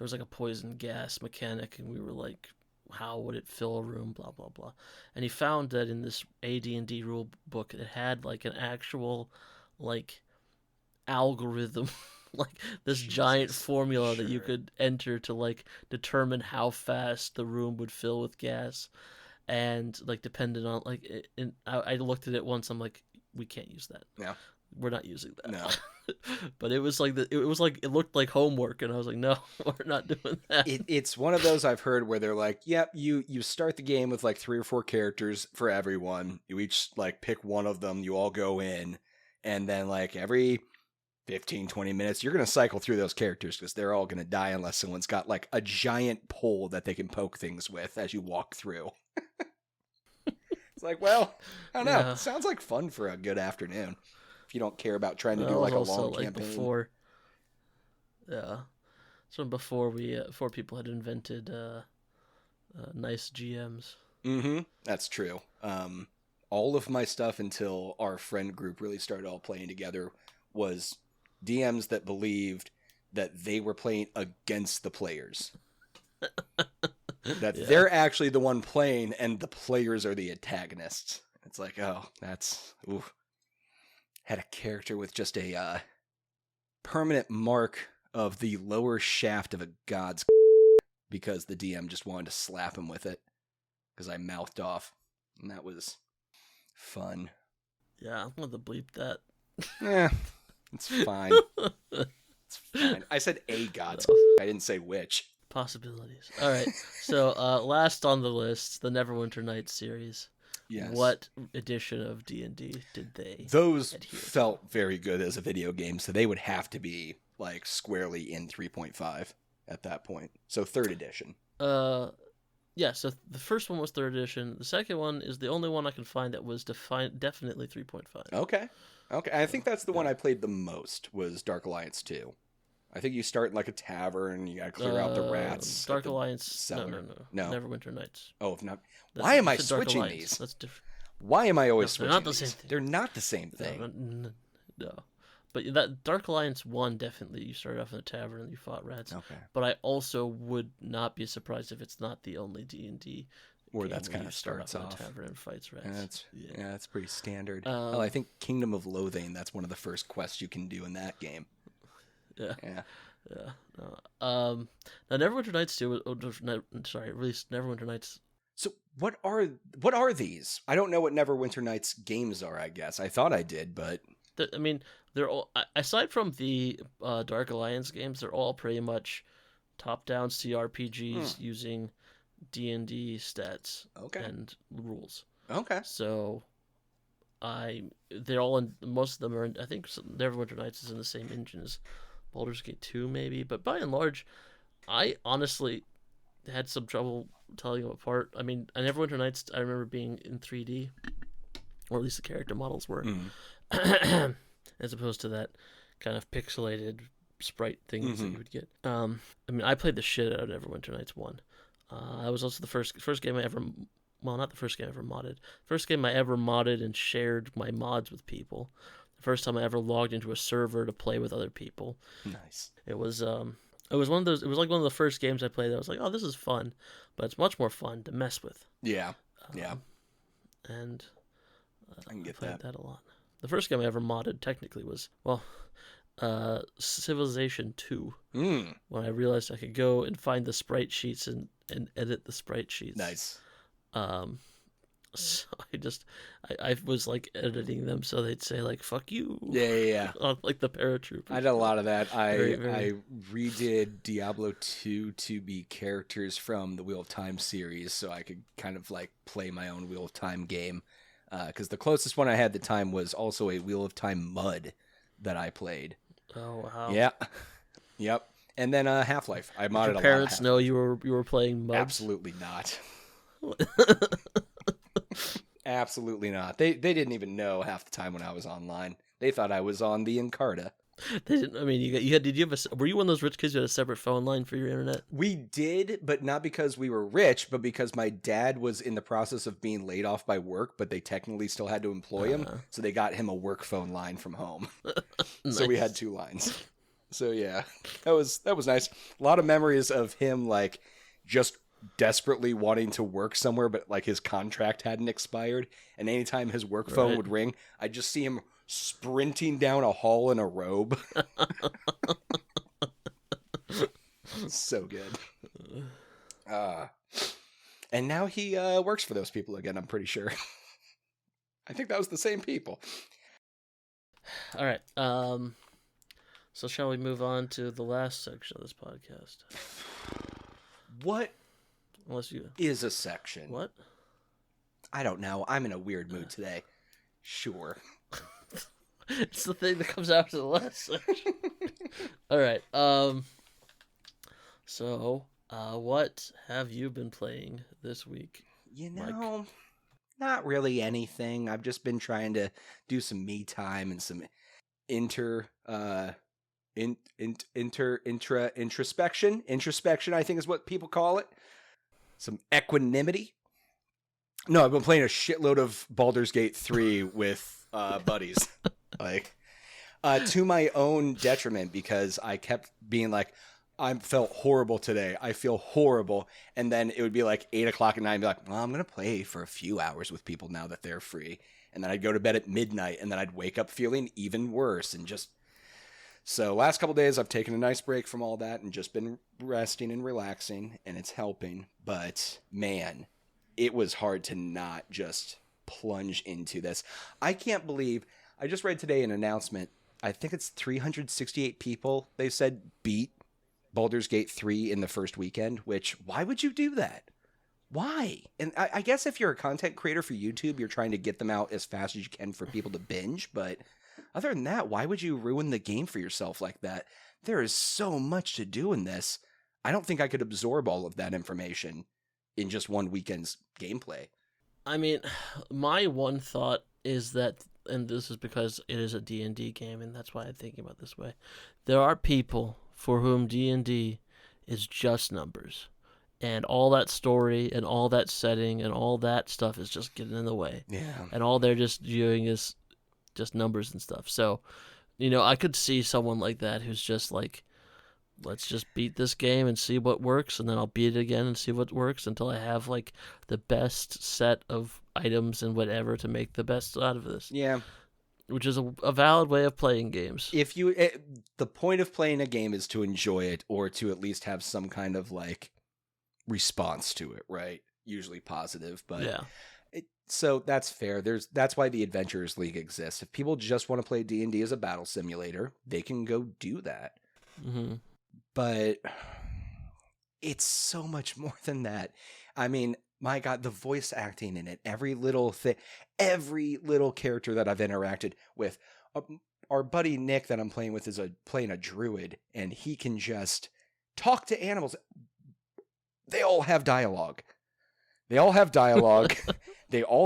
was, like, a poison gas mechanic, and we were like, how would it fill a room, blah, blah, blah. And he found that in this AD&D rule book, it had, like, an actual, like, algorithm, like this giant formula that you could enter to like determine how fast the room would fill with gas, and like dependent on like I looked at it once, I'm like, we can't use that. Yeah, we're not using that. No. But it was like it looked like homework, and I was like, no, we're not doing that. It's one of those I've heard where they're like, yep, you start the game with like 3 or 4 characters for everyone. You each like pick one of them, you all go in, and then like every 15, 20 minutes, you're going to cycle through those characters because they're all going to die unless someone's got like a giant pole that they can poke things with as you walk through. It's like, well, I don't know. Yeah. It sounds like fun for a good afternoon. If you don't care about trying to That do was like a also, long like, campaign. before people had invented nice GMs. Mm-hmm. That's true. All of my stuff until our friend group really started all playing together was DMs that believed that they were playing against the players. That they're actually the one playing and the players are the antagonists. It's like, oh, that's... Oof. Had a character with just a permanent mark of the lower shaft of a god's because the DM just wanted to slap him with it because I mouthed off. And that was fun. Yeah, I'm going to bleep that. Yeah, it's fine. It's fine. I said a god's I didn't say which. Possibilities. All right. So last on the list, the Neverwinter Nights series. Yes. What edition of D&D did they Those adhere to? felt very good as a video game, so they would have to be like squarely in 3.5 at that point. So 3rd edition. Yeah, so the first one was 3rd edition. The second one is the only one I can find that was definitely 3.5. Okay. I think that's the one I played the most was Dark Alliance 2. I think you start in like a tavern, you gotta clear out the rats. Dark Alliance. Cellar. No. Neverwinter Nights. Oh, if not. Why am I switching these? That's different. Why am I always switching they're not the these? same thing. They're not the same thing. No. But that Dark Alliance 1, definitely, you started off in a tavern and you fought rats. Okay. But I also would not be surprised if it's not the only D&D Or that's kind of starts off. In a tavern and fights rats. Yeah, that's pretty standard. I think Kingdom of Loathing, that's one of the first quests you can do in that game. Yeah. Yeah. Now Neverwinter Nights 2 released Neverwinter Nights. So what are these? I don't know what Neverwinter Nights games are, I guess. I thought I did, but They're all, aside from the Dark Alliance games, they're all pretty much top-down CRPGs using D&D stats and rules. Okay. So they're all in, most of them are in, I think Neverwinter Nights is in the same engine as Baldur's Gate 2 maybe, but by and large, I honestly had some trouble telling them apart. I mean, Neverwinter Nights, I remember being in 3D, or at least the character models were, as opposed to that kind of pixelated sprite things that you would get. I mean, I played the shit out of Neverwinter Nights 1. That was also the first game I ever, well, not the first game I ever modded. First game I ever modded and shared my mods with people. The first time I ever logged into a server to play with other people. Nice. It was one of those. It was like one of the first games I played that I was like, oh, this is fun, but it's much more fun to mess with. Yeah. And I can get I played that a lot. The first game I ever modded technically was Civilization 2. When I realized I could go and find the sprite sheets and edit the sprite sheets. Nice. So I was like editing them so they'd say like "fuck you." Yeah. On like the paratroopers. I did a lot of that. I Very... redid Diablo 2 to be characters from the Wheel of Time series, so I could kind of like play my own Wheel of Time game. Because the closest one I had at the time was also a Wheel of Time MUD that I played. Oh wow. Yeah. Yep. And then Half-Life. I modded a lot. Did your parents know you were playing MUDs? Absolutely not. Absolutely not. They didn't even know half the time when I was online. They thought I was on the Encarta. They didn't. I mean, were you one of those rich kids who had a separate phone line for your internet? We did, but not because we were rich, but because my dad was in the process of being laid off by work, but they technically still had to employ him, so they got him a work phone line from home. Nice. So we had 2 lines. So yeah, that was nice. A lot of memories of him like just desperately wanting to work somewhere, but like his contract hadn't expired, and anytime his work phone would ring, I'd just see him sprinting down a hall in a robe. So good. And now he works for those people again, I'm pretty sure. I think that was the same people. All right. So shall we move on to the last section of this podcast? What Unless you is a section? what? I don't know. I'm in a weird mood today. Sure. It's the thing that comes after the last section. All right. So, what have you been playing this week? Mike? Not really anything. I've just been trying to do some me time and some introspection. Introspection, I think, is what people call it. Some equanimity. No, I've been playing a shitload of Baldur's Gate 3 with buddies. To my own detriment, because I kept being like, I felt horrible today. I feel horrible. And then it would be like 8 o'clock at night and be like, well, I'm going to play for a few hours with people now that they're free. And then I'd go to bed at midnight and then I'd wake up feeling even worse. And just, so last couple days I've taken a nice break from all that and just been resting and relaxing, and it's helping. But man, it was hard to not just plunge into this. I can't believe, I just read today an announcement. I think it's 368 people, they said, beat Baldur's Gate 3 in the first weekend, which, why would you do that? Why? And I guess if you're a content creator for YouTube, you're trying to get them out as fast as you can for people to binge. But other than that, why would you ruin the game for yourself like that? There is so much to do in this. I don't think I could absorb all of that information in just one weekend's gameplay. I mean, my one thought is that, and this is because it is a D&D game, and that's why I'm thinking about it this way. There are people for whom D&D is just numbers. And all that story and all that setting and all that stuff is just getting in the way. Yeah. And all they're just viewing is just numbers and stuff. So, I could see someone like that who's just like, let's just beat this game and see what works, and then I'll beat it again and see what works until I have like the best set of items and whatever to make the best out of this. Yeah. Which is a valid way of playing games. The point of playing a game is to enjoy it, or to at least have some kind of like response to it, right? Usually positive, but yeah. So that's fair. That's why the Adventurers League exists. If people just want to play D&D as a battle simulator, they can go do that. Mm-hmm. But it's so much more than that. I mean, my God, the voice acting in it, every little thing, every little character that I've interacted with. Our buddy Nick that I'm playing with is playing a druid, and he can just talk to animals. They all have dialogue. They all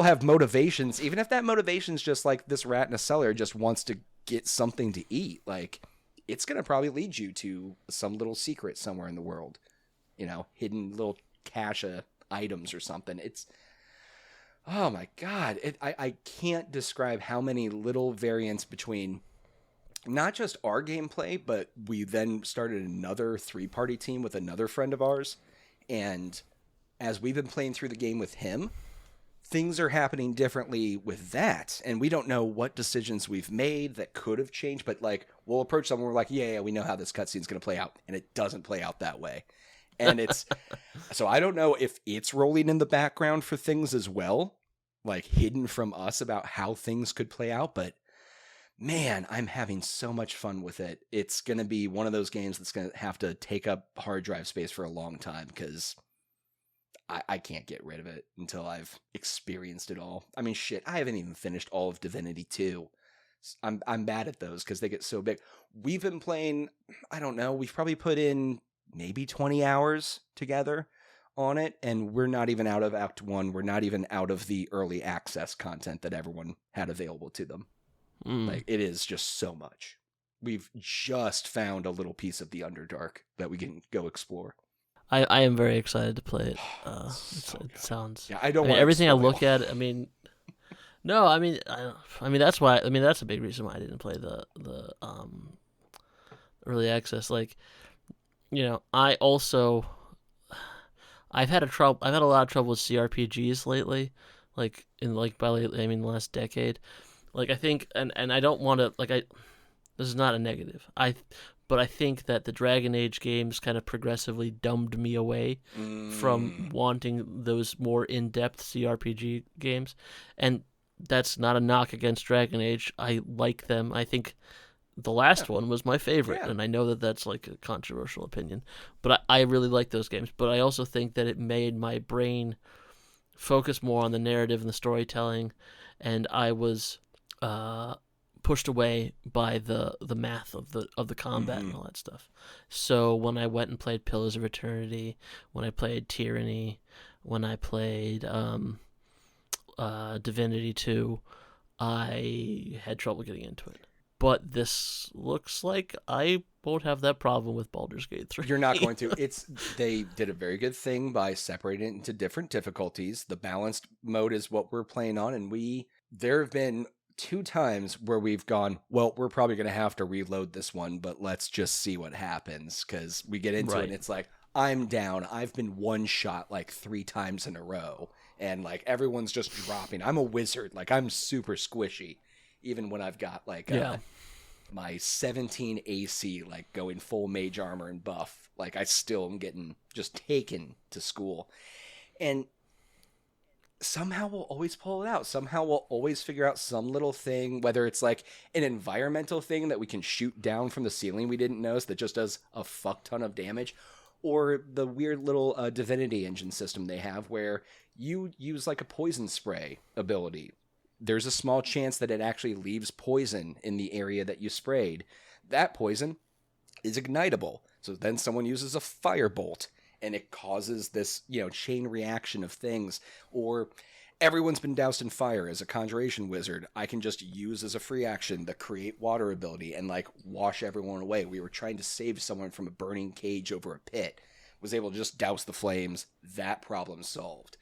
have motivations, even if that motivation's just like this rat in a cellar just wants to get something to eat. Like, it's going to probably lead you to some little secret somewhere in the world, hidden little cache of items or something. It's, oh my God. I can't describe how many little variants between not just our gameplay, but we then started another 3-party team with another friend of ours. And as we've been playing through the game with him, things are happening differently with that. And we don't know what decisions we've made that could have changed, but like, we'll approach someone, we're like, yeah, we know how this cutscene's going to play out. And it doesn't play out that way. And it's, so I don't know if it's rolling in the background for things as well, like hidden from us about how things could play out. But man, I'm having so much fun with it. It's going to be one of those games that's going to have to take up hard drive space for a long time, because I can't get rid of it until I've experienced it all. I mean, shit, I haven't even finished all of Divinity 2. I'm bad at those because they get so big. We've been playing, I don't know, we've probably put in maybe 20 hours together on it, and we're not even out of Act 1. We're not even out of the early access content that everyone had available to them. Like, it is just so much. We've just found a little piece of the Underdark that we can go explore. I am very excited to play it. It sounds. Yeah, I don't. Want everything I look at. I mean, no. I mean that's why. I mean, that's a big reason why I didn't play the early access. Like, I also I've had a lot of trouble with CRPGs lately. Like by lately, I mean the last decade. Like, I think, and I don't want to this is not a negative. But I think that the Dragon Age games kind of progressively dumbed me away from wanting those more in-depth CRPG games. And that's not a knock against Dragon Age. I like them. I think the last one was my favorite, and I know that that's like a controversial opinion, but I really like those games. But I also think that it made my brain focus more on the narrative and the storytelling, and I was pushed away by the math of the combat and all that stuff. So when I went and played Pillars of Eternity, when I played Tyranny, when I played Divinity 2, I had trouble getting into it. But this looks like I won't have that problem with Baldur's Gate 3. You're not going to. They did a very good thing by separating it into different difficulties. The balanced mode is what we're playing on, and there have been 2 times where we've gone, well, we're probably going to have to reload this one, but let's just see what happens, because we get into it and it's like, I'm down. I've been one shot like 3 times in a row, and like everyone's just dropping. I'm a wizard. Like, I'm super squishy, even when I've got like my 17 AC, like going full mage armor and buff. Like, I still am getting just taken to school. And somehow we'll always pull it out. Somehow we'll always figure out some little thing, whether it's like an environmental thing that we can shoot down from the ceiling we didn't notice that just does a fuck ton of damage, or the weird little divinity engine system they have where you use like a poison spray ability. There's a small chance that it actually leaves poison in the area that you sprayed. That poison is ignitable. So then someone uses a firebolt, and it causes this, chain reaction of things. Or everyone's been doused in fire. As a conjuration wizard, I can just use as a free action the create water ability and like wash everyone away. We were trying to save someone from a burning cage over a pit. Was able to just douse the flames. That problem solved.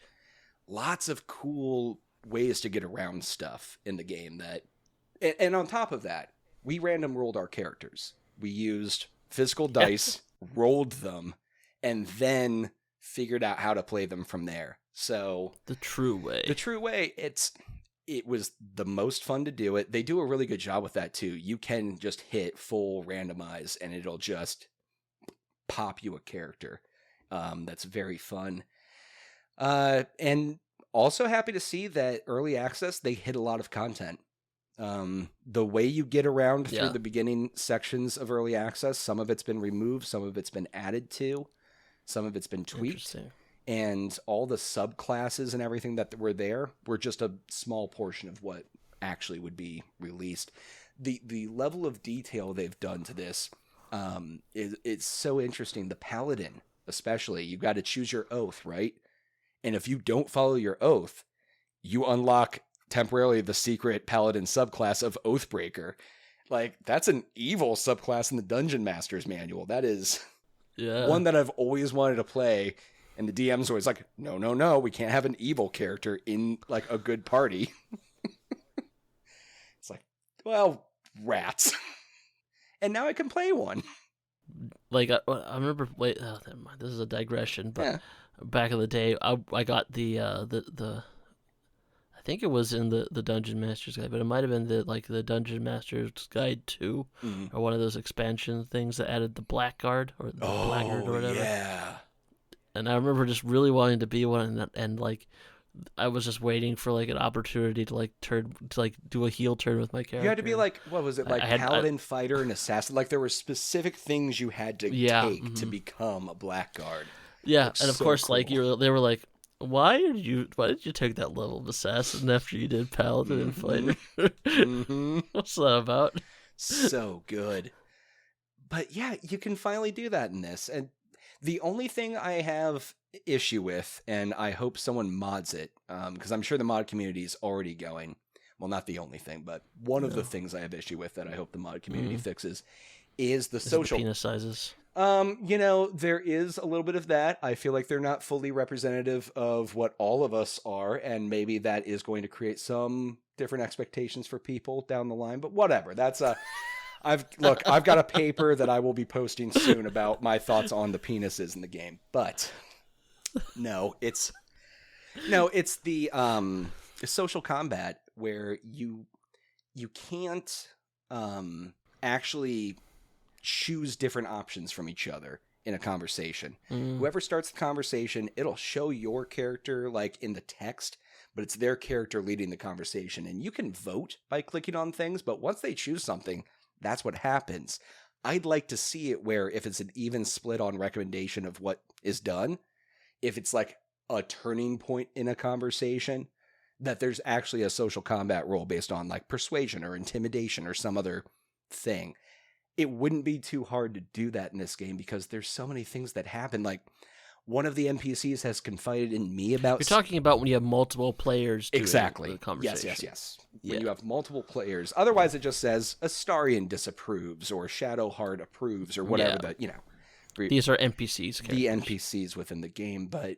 Lots of cool ways to get around stuff in the game and on top of that, we random rolled our characters. We used physical dice, rolled them, and then figured out how to play them from there. So the true way, it was the most fun to do it. They do a really good job with that too. You can just hit full randomize and it'll just pop you a character. That's very fun. And also happy to see that early access, they hit a lot of content. The way you get around through the beginning sections of early access, some of it's been removed, some of it's been added to, some of it's been tweaked, and all the subclasses and everything that were there were just a small portion of what actually would be released. The level of detail they've done to this is so interesting. The paladin, especially, you've got to choose your oath, right? And if you don't follow your oath, you unlock temporarily the secret paladin subclass of Oathbreaker. Like, that's an evil subclass in the Dungeon Master's Manual. That is one that I've always wanted to play. And the DM's always like, no, we can't have an evil character in like a good party. It's like, well, rats. And now I can play one. Like, I remember, never mind, this is a digression, but back in the day, I got the I think it was in the Dungeon Master's Guide, but it might have been the Dungeon Master's Guide 2, or one of those expansion things that added the Blackguard, or the Blackguard, or whatever. Yeah. And I remember just really wanting to be one, and like, I was just waiting for like an opportunity to like do a heel turn with my character. You had to be like, what was it, like paladin, fighter, and assassin? Like, there were specific things you had to take to become a Blackguard. Yeah, Like, and of so course, cool. like they were like, why did you take that level of assassin after you did paladin and fighter? What's that about? So good. But yeah, you can finally do that in this. And the only thing I have issue with, and I hope someone mods it, because I'm sure the mod community is already going, well, not the only thing, but one of the things I have issue with that I hope the mod community fixes is the social penis sizes. There is a little bit of that. I feel like they're not fully representative of what all of us are, and maybe that is going to create some different expectations for people down the line, but whatever. That's I've got a paper that I will be posting soon about my thoughts on the penises in the game. But it's the social combat where you can't actually choose different options from each other in a conversation. Whoever starts the conversation, it'll show your character like in the text, but it's their character leading the conversation. And you can vote by clicking on things, but once they choose something, that's what happens. I'd like to see it where if it's an even split on recommendation of what is done, if it's like a turning point in a conversation, that there's actually a social combat role based on like persuasion or intimidation or some other thing. It wouldn't be too hard to do that in this game because there's so many things that happen. Like one of the NPCs has confided in me about... You're talking about when you have multiple players doing exactly. the conversation. Yes. When you have multiple players. Otherwise, it just says Astarion disapproves or Shadowheart approves or whatever These are NPCs. The NPCs within the game. But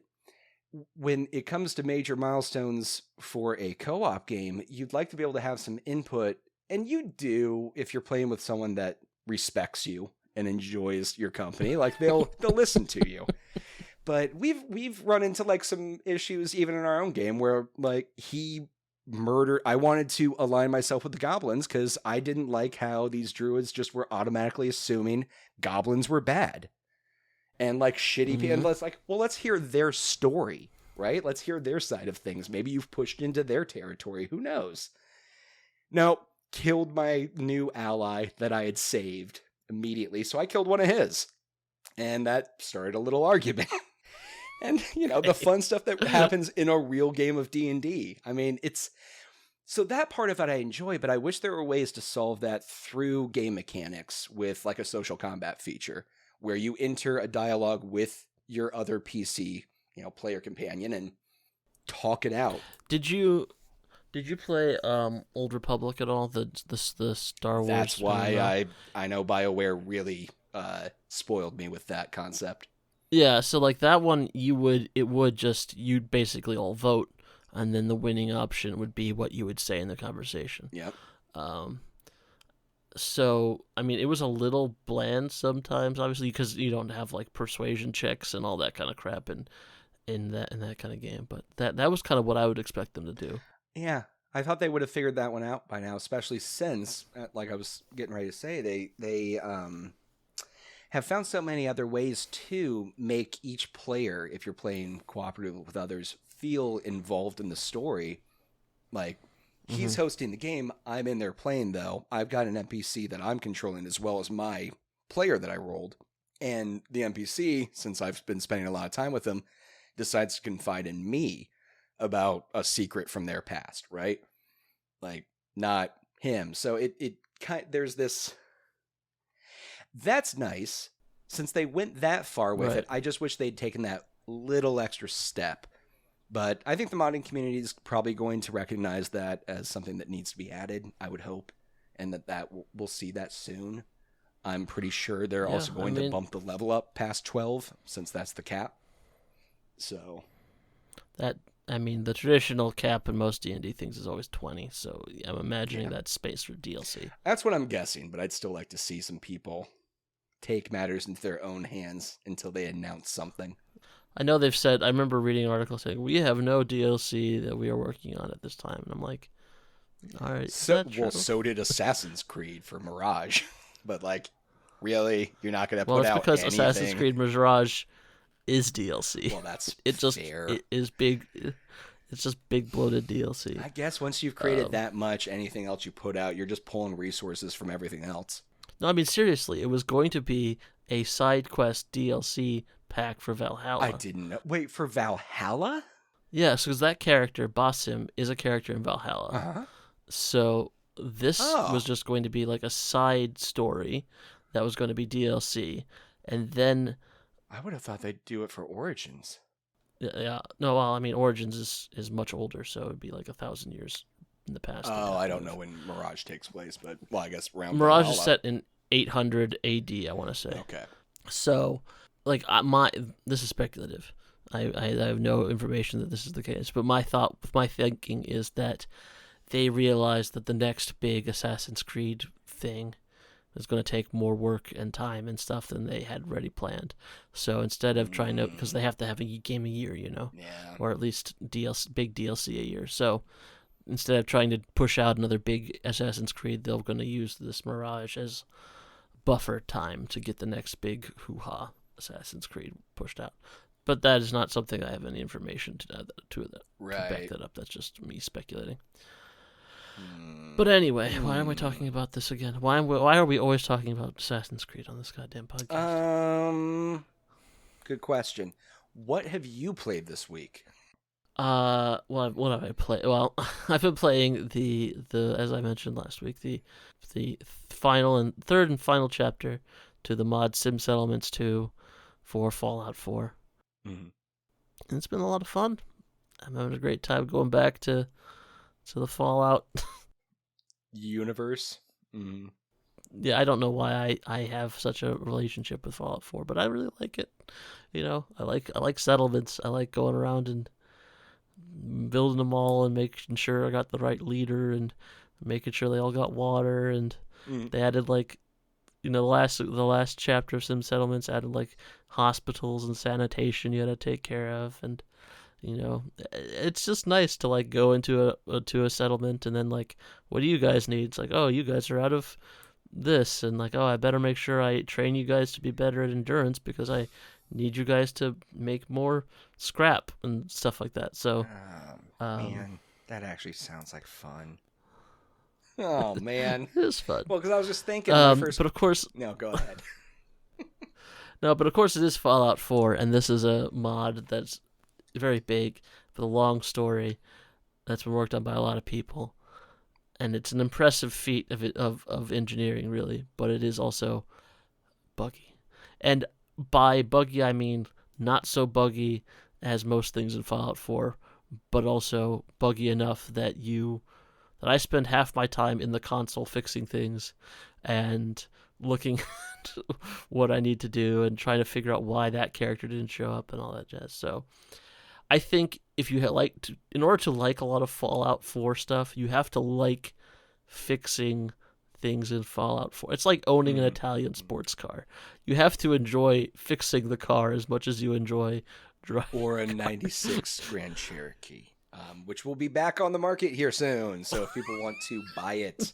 when it comes to major milestones for a co-op game, you'd like to be able to have some input. And you do if you're playing with someone that respects you and enjoys your company. Like they'll listen to you. But we've run into like some issues even in our own game where like I wanted to align myself with the goblins because I didn't like how these druids just were automatically assuming goblins were bad and like shitty people. And let's hear their story, right? Let's hear their side of things. Maybe you've pushed into their territory. Who knows? No, killed my new ally that I had saved immediately. So I killed one of his. And that started a little argument. And, the fun stuff that happens in a real game of D&D. I mean, so that part of it I enjoy, but I wish there were ways to solve that through game mechanics with like a social combat feature where you enter a dialogue with your other PC, player companion and talk it out. Did you play Old Republic at all? The Star Wars? That's why I know BioWare really spoiled me with that concept. Yeah, so like that one, you'd basically all vote, and then the winning option would be what you would say in the conversation. Yep. So I mean, it was a little bland sometimes, obviously, because you don't have like persuasion checks and all that kind of crap in that kind of game. But that was kind of what I would expect them to do. Yeah, I thought they would have figured that one out by now, especially since, like I was getting ready to say, they have found so many other ways to make each player, if you're playing cooperative with others, feel involved in the story. Like, he's hosting the game, I'm in there playing, though. I've got an NPC that I'm controlling as well as my player that I rolled. And the NPC, since I've been spending a lot of time with them, decides to confide in me about a secret from their past, right? Like, not him. So there's this... That's nice. Since they went that far with it, I just wish they'd taken that little extra step. But I think the modding community is probably going to recognize that as something that needs to be added, I would hope. And that we'll see that soon. I'm pretty sure they're also going to bump the level up past 12, since that's the cap. So... the traditional cap in most D&D things is always 20, so I'm imagining that's space for DLC. That's what I'm guessing, but I'd still like to see some people take matters into their own hands until they announce something. I know they've said, I remember reading an article saying, we have no DLC that we are working on at this time, and I'm like, all right, so did Assassin's Creed for Mirage, but like, really? You're not going to put out anything? Well, it's because anything? Assassin's Creed Mirage is DLC. Well, that's fair. It is big. It's just big bloated DLC. I guess once you've created that much, anything else you put out, you're just pulling resources from everything else. No, I mean seriously, it was going to be a side quest DLC pack for Valhalla. I didn't know. Wait, for Valhalla? Yes, because that character, Basim, is a character in Valhalla. Uh-huh. So this was just going to be like a side story that was going to be DLC, and then I would have thought they'd do it for Origins. Yeah. No, well, I mean, Origins is much older, so it'd be like 1,000 years in the past. Oh, I don't know when Mirage takes place, but, well, I guess around Mirage is set in 800 AD, I want to say. Okay. So, like, this is speculative. I have no information that this is the case, but my thinking is that they realized that the next big Assassin's Creed thing is going to take more work and time and stuff than they had already planned. So instead of trying to, because they have to have a game a year, or at least big DLC a year. So instead of trying to push out another big Assassin's Creed, they're going to use this Mirage as buffer time to get the next big hoo-ha Assassin's Creed pushed out. But that is not something I have any information to Right. back that up. That's just me speculating. But anyway, why am I talking about this again? Why are we always talking about Assassin's Creed on this goddamn podcast? Good question. What have you played this week? What have I played? Well, I've been playing the as I mentioned last week, the third and final chapter to the mod Sim Settlements 2 for Fallout 4. Mm-hmm. And it's been a lot of fun. I'm having a great time going back to the Fallout universe. Mm-hmm. Yeah, I don't know why I have such a relationship with Fallout 4, but I really like it. You know, I like settlements. I like going around and building them all and making sure I got the right leader and making sure they all got water, and they added like, you know, the last chapter of Sim Settlements added like hospitals and sanitation you had to take care of, and you know, it's just nice to like go into a settlement and then like, what do you guys need? It's like, oh, you guys are out of this, and like, oh, I better make sure I train you guys to be better at endurance because I need you guys to make more scrap and stuff like that. So, man, that actually sounds like fun. Oh man, it is fun. Well, because I was just thinking, but of course, no, go ahead. No, but of course it is Fallout 4, and this is a mod that's very big with a long story that's been worked on by a lot of people, and it's an impressive feat of engineering, really. But it is also buggy, and by buggy I mean not so buggy as most things in Fallout 4, but also buggy enough that I spend half my time in the console fixing things and looking at what I need to do and trying to figure out why that character didn't show up and all that jazz. So I think if you in order to like a lot of Fallout 4 stuff, you have to like fixing things in Fallout 4. It's like owning an Italian sports car. You have to enjoy fixing the car as much as you enjoy driving. Or a 96 Grand Cherokee, which will be back on the market here soon. So if people want to buy it,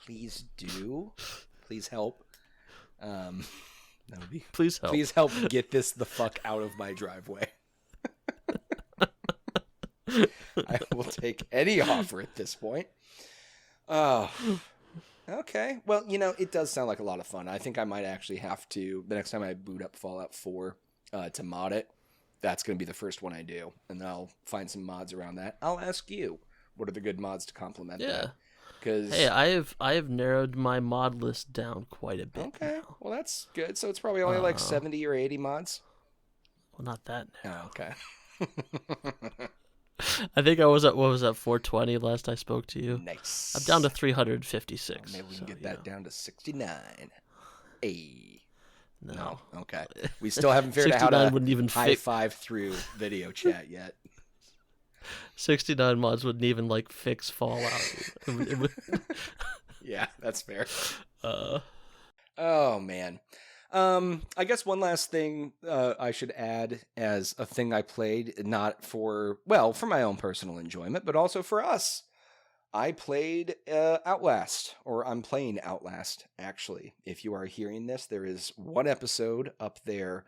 please do. Please help. That would be. Please help. Please help get this the fuck out of my driveway. I will take any offer at this point. Oh, okay. Well, you know, it does sound like a lot of fun. I think I might actually have to, the next time I boot up Fallout 4 to mod it, that's going to be the first one I do. And then I'll find some mods around that. I'll ask you, what are the good mods to complement that? Cause... Hey, I have narrowed my mod list down quite a bit. Okay, now. Well that's good. So it's probably only like 70 or 80 mods? Well, not that now. Oh, okay. I think I was at, 420 last I spoke to you. Nice. I'm down to 356. Maybe we can get that down to 69. Hey. No. Okay. We still haven't figured out how to wouldn't even high five through video chat yet. 69 mods wouldn't even like fix Fallout. Yeah, that's fair. Oh man. I guess one last thing I should add as a thing I played, not for my own personal enjoyment, but also for us. I played Outlast, or I'm playing Outlast, actually. If you are hearing this, there is one episode up there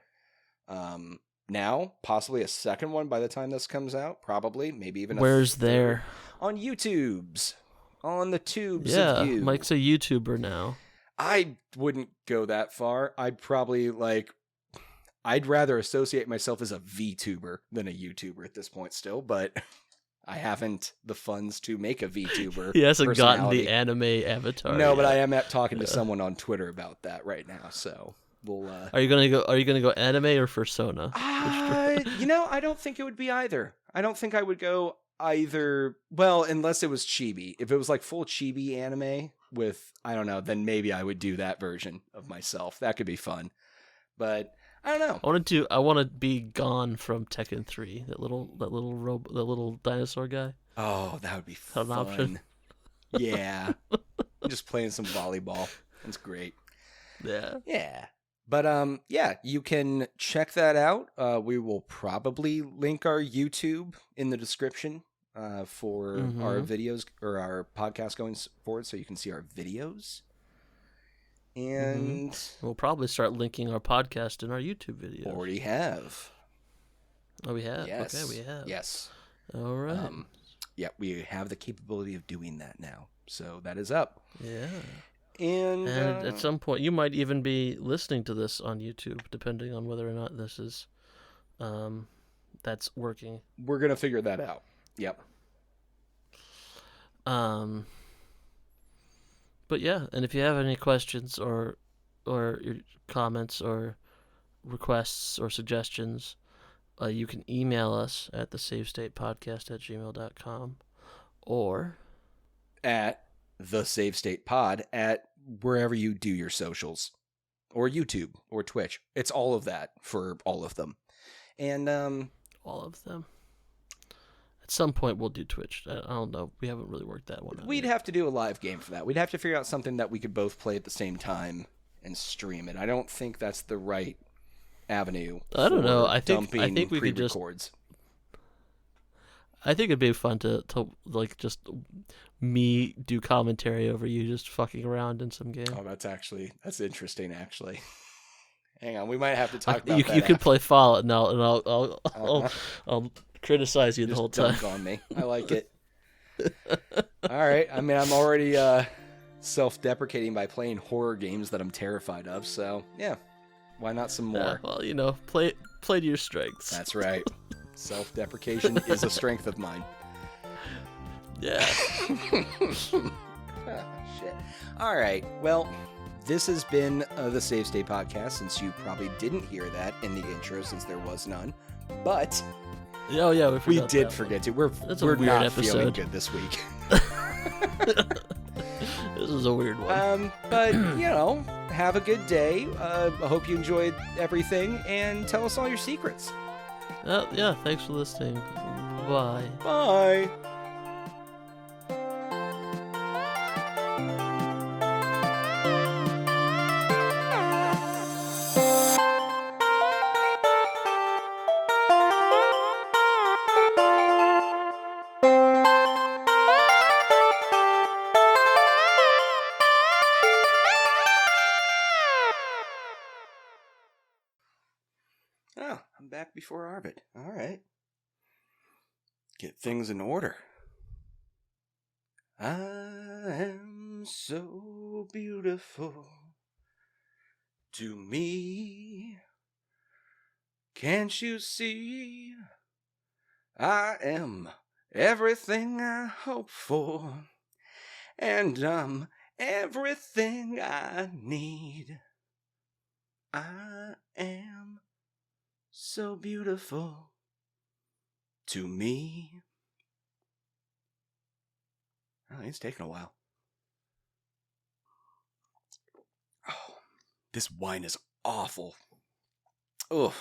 now, possibly a second one by the time this comes out, probably, maybe even Where's there? On YouTube's. On the tubes of you. Mike's a YouTuber now. I wouldn't go that far. I'd probably I'd rather associate myself as a VTuber than a YouTuber at this point still, but I haven't the funds to make a VTuber. He hasn't gotten the anime avatar. No, yet. But I am talking to someone on Twitter about that right now, so we'll Are you gonna go anime or Persona? You know, I don't think it would be either. I don't think I would go either. Well, unless it was chibi. If it was like full chibi anime with, I don't know, then maybe I would do that version of myself. That could be fun. But I don't know. I want to be Gone from Tekken 3. That little dinosaur guy. Oh, that would be fun. An option. Yeah. Just playing some volleyball. That's great. Yeah. Yeah. But yeah, you can check that out. We will probably link our YouTube in the description for our videos or our podcast going forward, so you can see our videos. And we'll probably start linking our podcast in our YouTube videos. Already have. Oh, we have? Yes. Okay, we have. Yes. All right. Yeah, we have the capability of doing that now. So that is up. Yeah. And at some point, you might even be listening to this on YouTube, depending on whether or not this is, that's working. We're going to figure that out. Yep. But yeah, and if you have any questions or your comments or requests or suggestions, you can email us at thesavestatepodcast@gmail.com or at thesavestatepod at wherever you do your socials, or YouTube or Twitch. It's all of that for all of them. And all of them. At some point, we'll do Twitch. I don't know. We haven't really worked that one out. We'd have to do a live game for that. We'd have to figure out something that we could both play at the same time and stream it. I don't think that's the right avenue. I don't know. I think we could just. I think it'd be fun to like just me do commentary over you just fucking around in some game. Oh, that's interesting. Actually, hang on, we might have to talk about that. You could play Fallout now, and I'll criticize you the whole time. Dunk on me. I like it. All right. I mean, I'm already self-deprecating by playing horror games that I'm terrified of. So yeah, why not some more? Yeah, well, play to your strengths. That's right. Self-deprecation is a strength of mine. Yeah. Oh, shit. All right. Well, this has been the Save State Podcast, since you probably didn't hear that in the intro, since there was none. But we did forget to. We're not feeling good this week. This is a weird one. But have a good day. I hope you enjoyed everything, and tell us all your secrets. Yeah, thanks for listening. Bye. Bye. Oh, I'm back before Arvid. All right. Get things in order. I am so beautiful to me. Can't you see? I am everything I hope for, and I'm everything I need. I am so beautiful to me. Oh, it's taking a while. Oh, this wine is awful. Ugh.